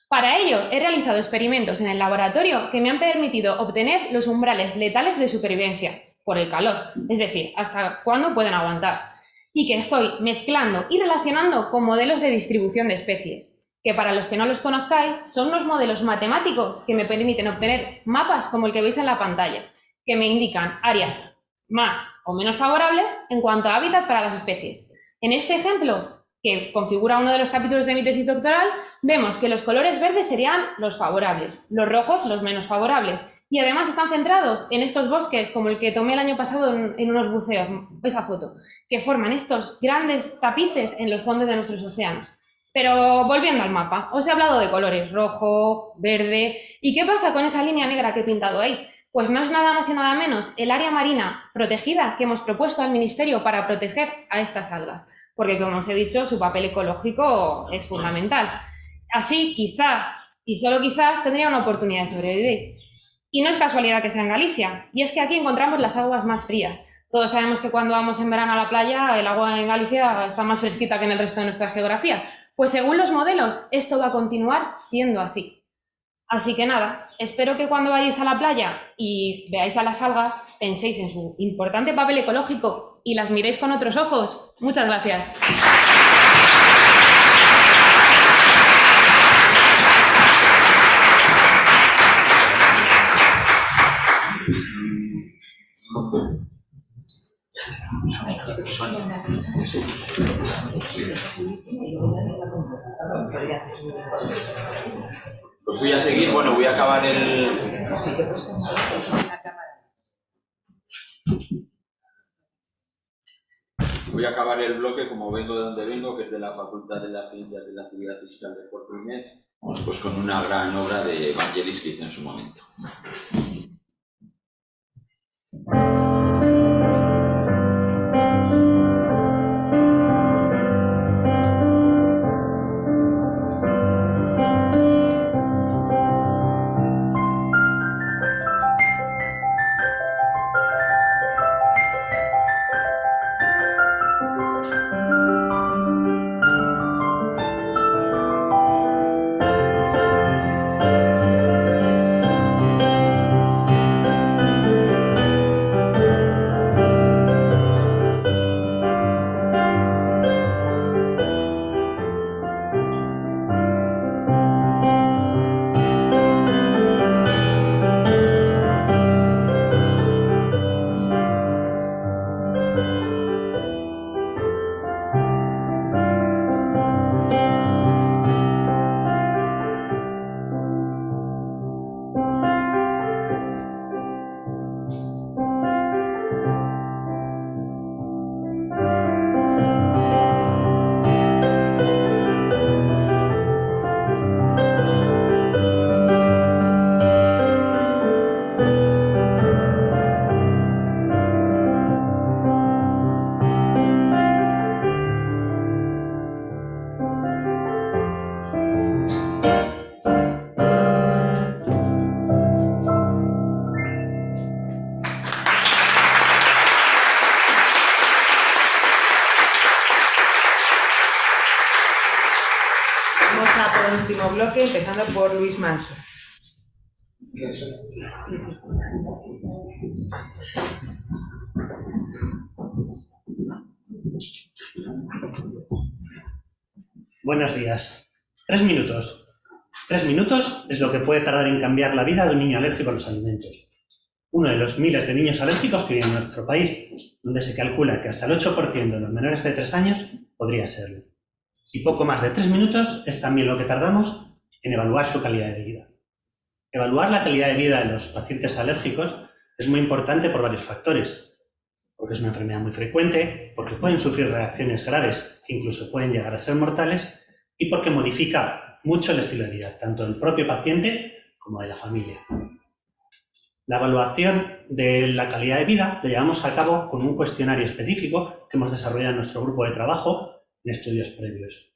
Para ello, he realizado experimentos en el laboratorio que me han permitido obtener los umbrales letales de supervivencia por el calor, es decir, hasta cuándo pueden aguantar, y que estoy mezclando y relacionando con modelos de distribución de especies, que para los que no los conozcáis son unos modelos matemáticos que me permiten obtener mapas como el que veis en la pantalla, que me indican áreas más o menos favorables en cuanto a hábitat para las especies. En este ejemplo, que configura uno de los capítulos de mi tesis doctoral, vemos que los colores verdes serían los favorables, los rojos los menos favorables, y además están centrados en estos bosques, como el que tomé el año pasado en unos buceos, esa foto, que forman estos grandes tapices en los fondos de nuestros océanos. Pero volviendo al mapa, os he hablado de colores rojo, verde, ¿y qué pasa con esa línea negra que he pintado ahí? Pues no es nada más y nada menos el área marina protegida que hemos propuesto al Ministerio para proteger a estas algas, porque como os he dicho, su papel ecológico es fundamental. Así, quizás, y solo quizás, tendría una oportunidad de sobrevivir. Y no es casualidad que sea en Galicia, y es que aquí encontramos las aguas más frías. Todos sabemos que cuando vamos en verano a la playa, el agua en Galicia está más fresquita que en el resto de nuestra geografía. Pues según los modelos, esto va a continuar siendo así. Así que nada, espero que cuando vayáis a la playa y veáis a las algas, penséis en su importante papel ecológico y las miréis con otros ojos. Muchas gracias. Pues voy a seguir, bueno, voy a acabar el bloque, como vengo de donde vengo, que es de la Facultad de las Ciencias de la Actividad Física de Portuñol, pues con una gran obra de Vangelis que hice en su momento. Último bloque, empezando por Luis Manso. Buenos días. 3 minutos. 3 minutos es lo que puede tardar en cambiar la vida de un niño alérgico a los alimentos. Uno de los miles de niños alérgicos que viven en nuestro país, donde se calcula que hasta el 8% de los menores de 3 años podría serlo. Y poco más de 3 minutos es también lo que tardamos en evaluar su calidad de vida. Evaluar la calidad de vida de los pacientes alérgicos es muy importante por varios factores. Porque es una enfermedad muy frecuente, porque pueden sufrir reacciones graves que incluso pueden llegar a ser mortales y porque modifica mucho el estilo de vida, tanto del propio paciente como de la familia. La evaluación de la calidad de vida la llevamos a cabo con un cuestionario específico que hemos desarrollado en nuestro grupo de trabajo en estudios previos.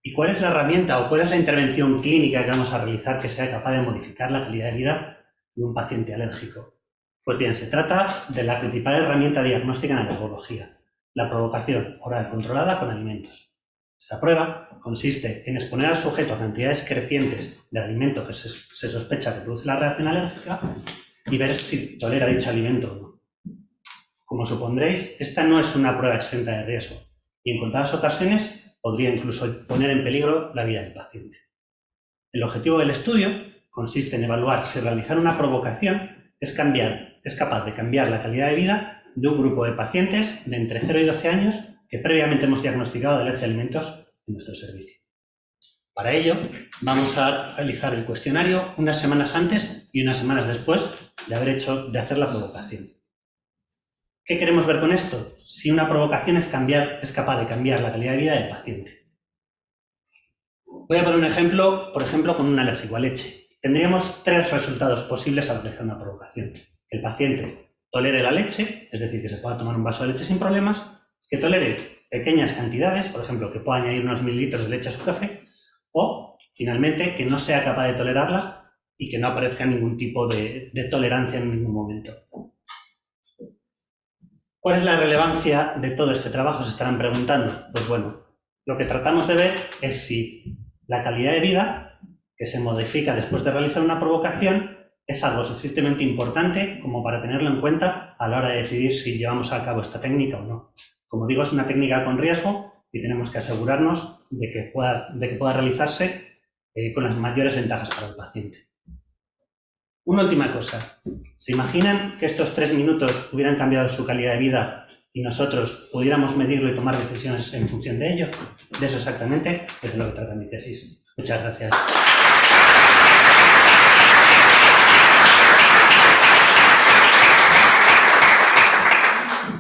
¿Y cuál es la herramienta o cuál es la intervención clínica que vamos a realizar que sea capaz de modificar la calidad de vida de un paciente alérgico? Pues bien, se trata de la principal herramienta diagnóstica en alergología, la provocación oral controlada con alimentos. Esta prueba consiste en exponer al sujeto a cantidades crecientes de alimento que se sospecha que produce la reacción alérgica y ver si tolera dicho alimento o no. Como supondréis, esta no es una prueba exenta de riesgo y en contadas ocasiones podría incluso poner en peligro la vida del paciente. El objetivo del estudio consiste en evaluar si realizar una provocación es capaz de cambiar la calidad de vida de un grupo de pacientes de entre 0 y 12 años que previamente hemos diagnosticado de alergia a alimentos en nuestro servicio. Para ello, vamos a realizar el cuestionario unas semanas antes y unas semanas después de hacer la provocación. ¿Qué queremos ver con esto? Si una provocación es capaz de cambiar la calidad de vida del paciente. Voy a poner un ejemplo, por ejemplo, con un alérgico a leche. Tendríamos 3 resultados posibles al realizar una provocación. Que el paciente tolere la leche, es decir, que se pueda tomar un vaso de leche sin problemas, que tolere pequeñas cantidades, por ejemplo, que pueda añadir unos mililitros de leche a su café, o, finalmente, que no sea capaz de tolerarla y que no aparezca ningún tipo de tolerancia en ningún momento. ¿Cuál es la relevancia de todo este trabajo? Se estarán preguntando. Pues bueno, lo que tratamos de ver es si la calidad de vida que se modifica después de realizar una provocación es algo suficientemente importante como para tenerlo en cuenta a la hora de decidir si llevamos a cabo esta técnica o no. Como digo, es una técnica con riesgo y tenemos que asegurarnos de que pueda realizarse con las mayores ventajas para el paciente. Una última cosa. ¿Se imaginan que estos 3 minutos hubieran cambiado su calidad de vida y nosotros pudiéramos medirlo y tomar decisiones en función de ello? De eso exactamente es de lo que trata mi tesis. Muchas gracias.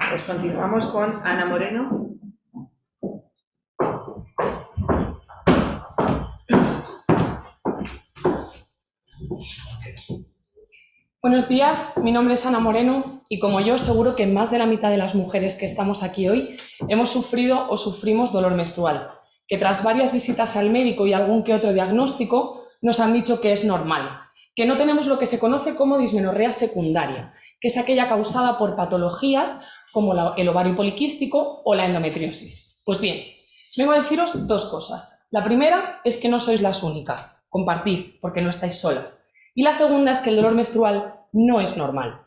Pues continuamos con Ana Moreno. Buenos días, mi nombre es Ana Moreno y como yo seguro que más de la mitad de las mujeres que estamos aquí hoy hemos sufrido o sufrimos dolor menstrual, que tras varias visitas al médico y algún que otro diagnóstico nos han dicho que es normal, que no tenemos lo que se conoce como dismenorrea secundaria, que es aquella causada por patologías como el ovario poliquístico o la endometriosis. Pues bien, vengo a deciros 2 cosas. La primera es que no sois las únicas, compartid porque no estáis solas. Y la segunda es que el dolor menstrual no es normal.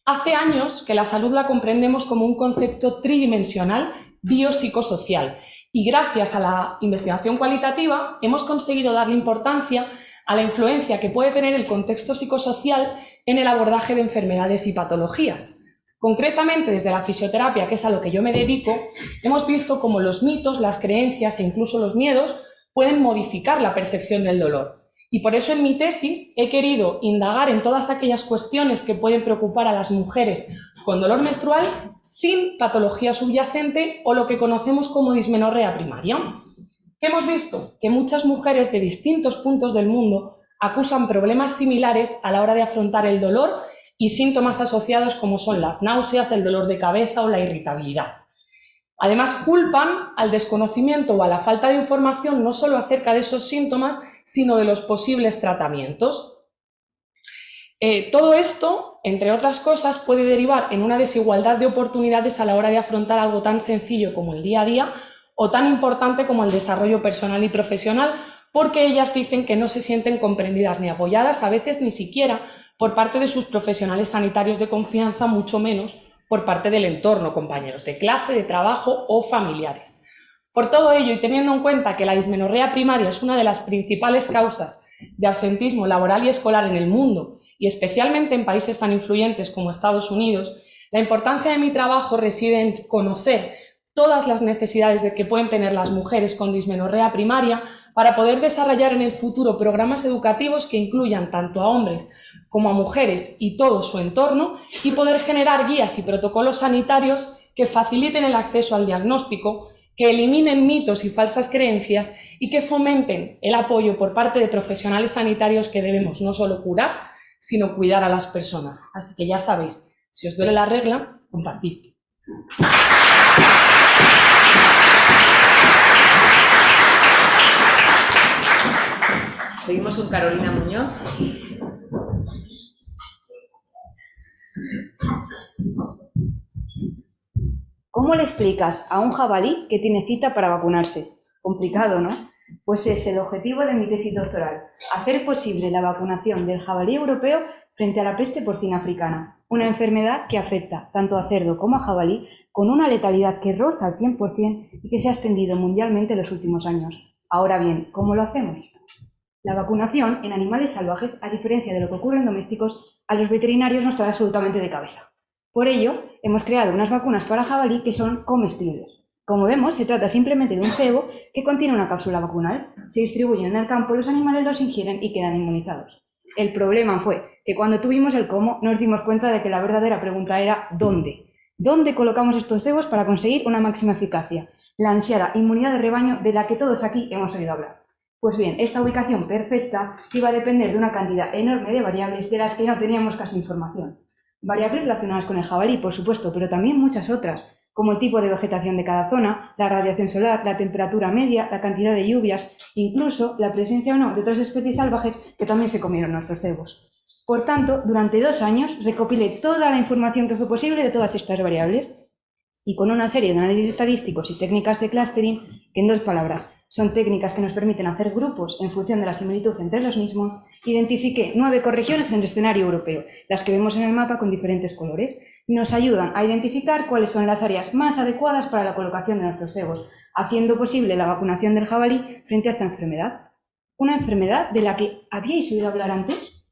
Hace años que la salud la comprendemos como un concepto tridimensional biopsicosocial y gracias a la investigación cualitativa hemos conseguido darle importancia a la influencia que puede tener el contexto psicosocial en el abordaje de enfermedades y patologías. Concretamente, desde la fisioterapia, que es a lo que yo me dedico, hemos visto cómo los mitos, las creencias e incluso los miedos pueden modificar la percepción del dolor. Y por eso en mi tesis he querido indagar en todas aquellas cuestiones que pueden preocupar a las mujeres con dolor menstrual sin patología subyacente o lo que conocemos como dismenorrea primaria. ¿Qué hemos visto? Que muchas mujeres de distintos puntos del mundo acusan problemas similares a la hora de afrontar el dolor y síntomas asociados como son las náuseas, el dolor de cabeza o la irritabilidad. Además, culpan al desconocimiento o a la falta de información no solo acerca de esos síntomas, sino de los posibles tratamientos. Todo esto, entre otras cosas, puede derivar en una desigualdad de oportunidades a la hora de afrontar algo tan sencillo como el día a día o tan importante como el desarrollo personal y profesional, porque ellas dicen que no se sienten comprendidas ni apoyadas, a veces ni siquiera por parte de sus profesionales sanitarios de confianza, mucho menos por parte del entorno, compañeros de clase, de trabajo o familiares. Por todo ello, y teniendo en cuenta que la dismenorrea primaria es una de las principales causas de absentismo laboral y escolar en el mundo, y especialmente en países tan influyentes como Estados Unidos, la importancia de mi trabajo reside en conocer todas las necesidades que pueden tener las mujeres con dismenorrea primaria para poder desarrollar en el futuro programas educativos que incluyan tanto a hombres como a mujeres y todo su entorno y poder generar guías y protocolos sanitarios que faciliten el acceso al diagnóstico, que eliminen mitos y falsas creencias y que fomenten el apoyo por parte de profesionales sanitarios que debemos no solo curar, sino cuidar a las personas. Así que ya sabéis, si os duele la regla, compartid. Seguimos con Carolina Muñoz. ¿Cómo le explicas a un jabalí que tiene cita para vacunarse? Complicado, ¿no? Pues es el objetivo de mi tesis doctoral, hacer posible la vacunación del jabalí europeo frente a la peste porcina africana, una enfermedad que afecta tanto a cerdo como a jabalí, con una letalidad que roza al 100% y que se ha extendido mundialmente en los últimos años. Ahora bien, ¿cómo lo hacemos? La vacunación en animales salvajes, a diferencia de lo que ocurre en domésticos, a los veterinarios nos trae absolutamente de cabeza. Por ello, hemos creado unas vacunas para jabalí que son comestibles. Como vemos, se trata simplemente de un cebo que contiene una cápsula vacunal. Se distribuyen en el campo, los animales los ingieren y quedan inmunizados. El problema fue que cuando tuvimos el cómo, nos dimos cuenta de que la verdadera pregunta era ¿dónde? ¿Dónde colocamos estos cebos para conseguir una máxima eficacia? La ansiada inmunidad de rebaño de la que todos aquí hemos oído hablar. Pues bien, esta ubicación perfecta iba a depender de una cantidad enorme de variables de las que no teníamos casi información. Variables relacionadas con el jabalí, por supuesto, pero también muchas otras, como el tipo de vegetación de cada zona, la radiación solar, la temperatura media, la cantidad de lluvias, incluso la presencia o no de otras especies salvajes que también se comieron nuestros cebos. Por tanto, durante 2 años recopilé toda la información que fue posible de todas estas variables y con una serie de análisis estadísticos y técnicas de clustering, que en 2 palabras son técnicas que nos permiten hacer grupos en función de la similitud entre los mismos, identifiqué 9 ecorregiones en el escenario europeo, las que vemos en el mapa con diferentes colores. Nos ayudan a identificar cuáles son las áreas más adecuadas para la colocación de nuestros cebos, haciendo posible la vacunación del jabalí frente a esta enfermedad. Una enfermedad de la que habíais oído hablar antes.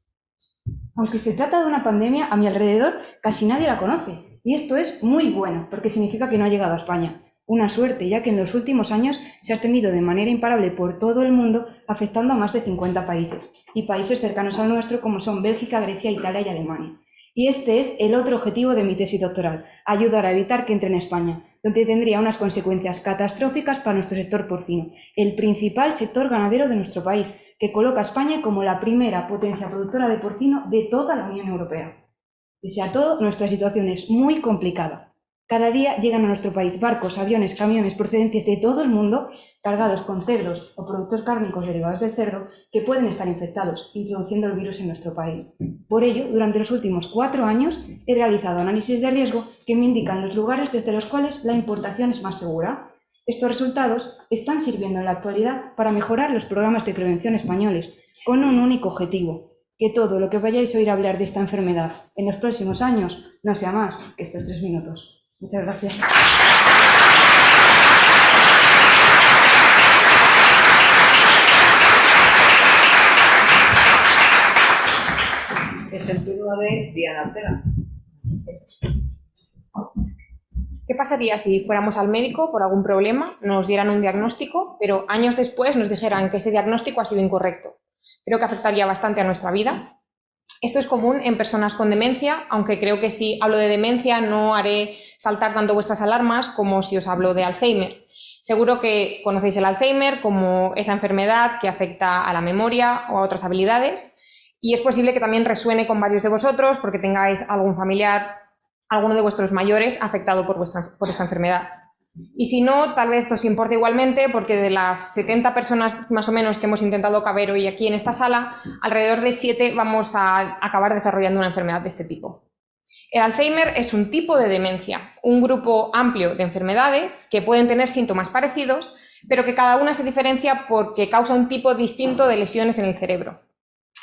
Aunque se trata de una pandemia, a mi alrededor casi nadie la conoce. Y esto es muy bueno, porque significa que no ha llegado a España. Una suerte, ya que en los últimos años se ha extendido de manera imparable por todo el mundo, afectando a más de 50 países, y países cercanos al nuestro como son Bélgica, Grecia, Italia y Alemania. Y este es el otro objetivo de mi tesis doctoral, ayudar a evitar que entre en España, donde tendría unas consecuencias catastróficas para nuestro sector porcino, el principal sector ganadero de nuestro país, que coloca a España como la primera potencia productora de porcino de toda la Unión Europea. Pese a todo, nuestra situación es muy complicada. Cada día llegan a nuestro país barcos, aviones, camiones procedentes de todo el mundo cargados con cerdos o productos cárnicos derivados del cerdo que pueden estar infectados, introduciendo el virus en nuestro país. Por ello, durante los últimos 4 años he realizado análisis de riesgo que me indican los lugares desde los cuales la importación es más segura. Estos resultados están sirviendo en la actualidad para mejorar los programas de prevención españoles, con un único objetivo: que todo lo que vayáis a oír hablar de esta enfermedad en los próximos años no sea más que estos 3 minutos. Muchas gracias. Es el turno de Diana Ortega. ¿Qué pasaría si fuéramos al médico por algún problema, nos dieran un diagnóstico, pero años después nos dijeran que ese diagnóstico ha sido incorrecto? Creo que afectaría bastante a nuestra vida. Esto es común en personas con demencia, aunque creo que si hablo de demencia no haré saltar tanto vuestras alarmas como si os hablo de Alzheimer. Seguro que conocéis el Alzheimer como esa enfermedad que afecta a la memoria o a otras habilidades, y es posible que también resuene con varios de vosotros porque tengáis algún familiar, alguno de vuestros mayores afectado por esta enfermedad. Y si no, tal vez os importe igualmente, porque de las 70 personas más o menos que hemos intentado caber hoy aquí en esta sala, alrededor de 7 vamos a acabar desarrollando una enfermedad de este tipo. El Alzheimer es un tipo de demencia, un grupo amplio de enfermedades que pueden tener síntomas parecidos, pero que cada una se diferencia porque causa un tipo distinto de lesiones en el cerebro.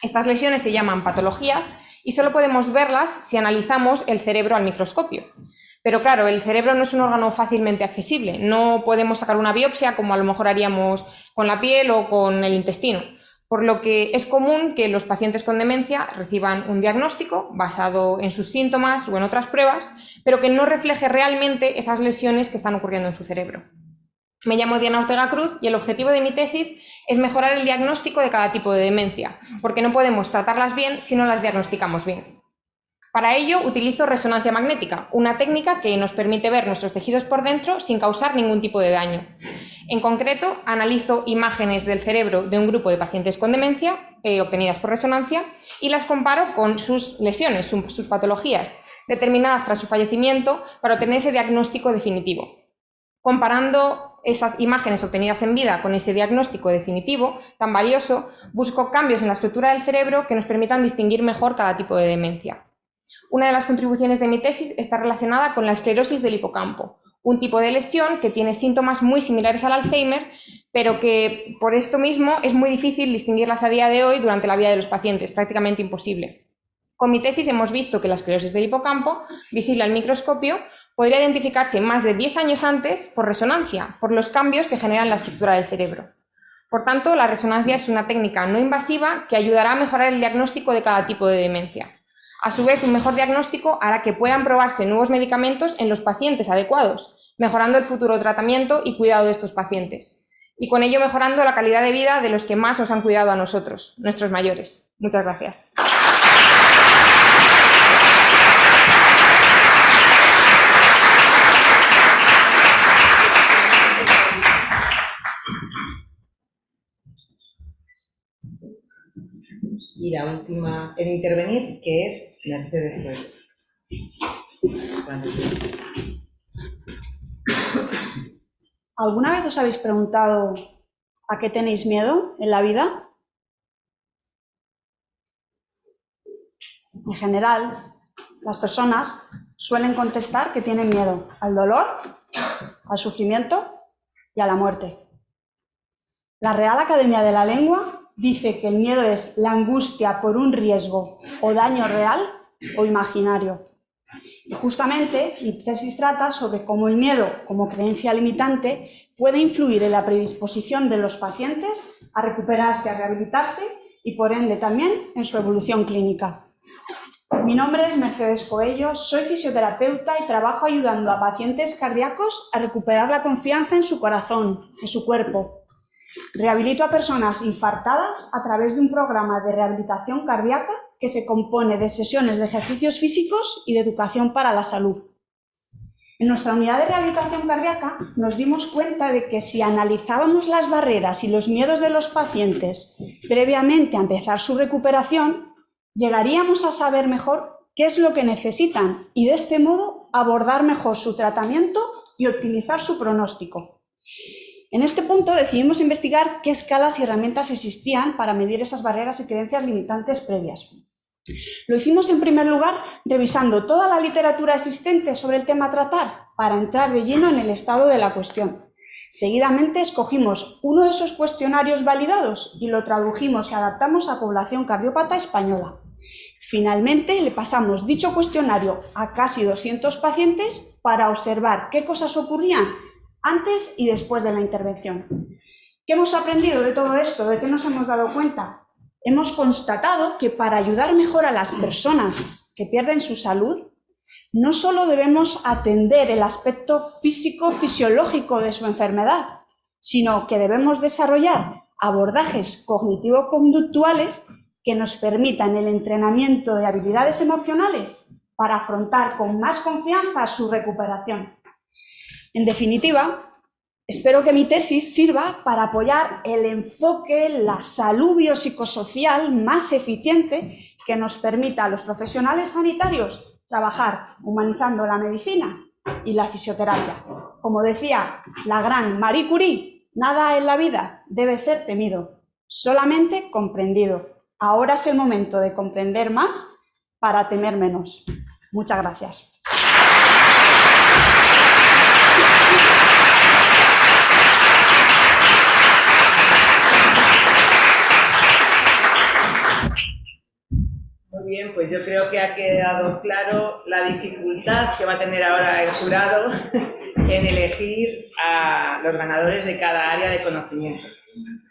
Estas lesiones se llaman patologías y solo podemos verlas si analizamos el cerebro al microscopio. Pero claro, el cerebro no es un órgano fácilmente accesible, no podemos sacar una biopsia como a lo mejor haríamos con la piel o con el intestino, por lo que es común que los pacientes con demencia reciban un diagnóstico basado en sus síntomas o en otras pruebas, pero que no refleje realmente esas lesiones que están ocurriendo en su cerebro. Me llamo Diana Ortega Cruz y el objetivo de mi tesis es mejorar el diagnóstico de cada tipo de demencia, porque no podemos tratarlas bien si no las diagnosticamos bien. Para ello utilizo resonancia magnética, una técnica que nos permite ver nuestros tejidos por dentro sin causar ningún tipo de daño. En concreto, analizo imágenes del cerebro de un grupo de pacientes con demencia, obtenidas por resonancia, y las comparo con sus lesiones, sus patologías, determinadas tras su fallecimiento, para obtener ese diagnóstico definitivo. Comparando esas imágenes obtenidas en vida con ese diagnóstico definitivo tan valioso, busco cambios en la estructura del cerebro que nos permitan distinguir mejor cada tipo de demencia. Una de las contribuciones de mi tesis está relacionada con la esclerosis del hipocampo, un tipo de lesión que tiene síntomas muy similares al Alzheimer, pero que por esto mismo es muy difícil distinguirlas a día de hoy durante la vida de los pacientes, prácticamente imposible. Con mi tesis hemos visto que la esclerosis del hipocampo, visible al microscopio, podría identificarse más de 10 años antes por resonancia, por los cambios que generan la estructura del cerebro. Por tanto, la resonancia es una técnica no invasiva que ayudará a mejorar el diagnóstico de cada tipo de demencia. A su vez, un mejor diagnóstico hará que puedan probarse nuevos medicamentos en los pacientes adecuados, mejorando el futuro tratamiento y cuidado de estos pacientes, y con ello mejorando la calidad de vida de los que más nos han cuidado a nosotros, nuestros mayores. Muchas gracias. Y la última en intervenir, que es Mercedes Coello. ¿Alguna vez os habéis preguntado a qué tenéis miedo en la vida? En general, las personas suelen contestar que tienen miedo al dolor, al sufrimiento y a la muerte. La Real Academia de la Lengua dice que el miedo es la angustia por un riesgo o daño real o imaginario. Y justamente mi tesis trata sobre cómo el miedo, como creencia limitante, puede influir en la predisposición de los pacientes a recuperarse, a rehabilitarse y por ende también en su evolución clínica. Mi nombre es Mercedes Coello, soy fisioterapeuta y trabajo ayudando a pacientes cardíacos a recuperar la confianza en su corazón, en su cuerpo. Rehabilito a personas infartadas a través de un programa de rehabilitación cardíaca que se compone de sesiones de ejercicios físicos y de educación para la salud. En nuestra unidad de rehabilitación cardíaca nos dimos cuenta de que si analizábamos las barreras y los miedos de los pacientes previamente a empezar su recuperación, llegaríamos a saber mejor qué es lo que necesitan y de este modo abordar mejor su tratamiento y optimizar su pronóstico. En este punto decidimos investigar qué escalas y herramientas existían para medir esas barreras y creencias limitantes previas. Lo hicimos en primer lugar revisando toda la literatura existente sobre el tema a tratar para entrar de lleno en el estado de la cuestión. Seguidamente escogimos uno de esos cuestionarios validados y lo tradujimos y adaptamos a población cardiópata española. Finalmente le pasamos dicho cuestionario a casi 200 pacientes para observar qué cosas ocurrían antes y después de la intervención. ¿Qué hemos aprendido de todo esto? ¿De qué nos hemos dado cuenta? Hemos constatado que para ayudar mejor a las personas que pierden su salud, no solo debemos atender el aspecto físico-fisiológico de su enfermedad, sino que debemos desarrollar abordajes cognitivo-conductuales que nos permitan el entrenamiento de habilidades emocionales para afrontar con más confianza su recuperación. En definitiva, espero que mi tesis sirva para apoyar el enfoque, la salud biopsicosocial más eficiente que nos permita a los profesionales sanitarios trabajar humanizando la medicina y la fisioterapia. Como decía la gran Marie Curie, nada en la vida debe ser temido, solamente comprendido. Ahora es el momento de comprender más para temer menos. Muchas gracias. Muy bien, pues yo creo que ha quedado claro la dificultad que va a tener ahora el jurado en elegir a los ganadores de cada área de conocimiento.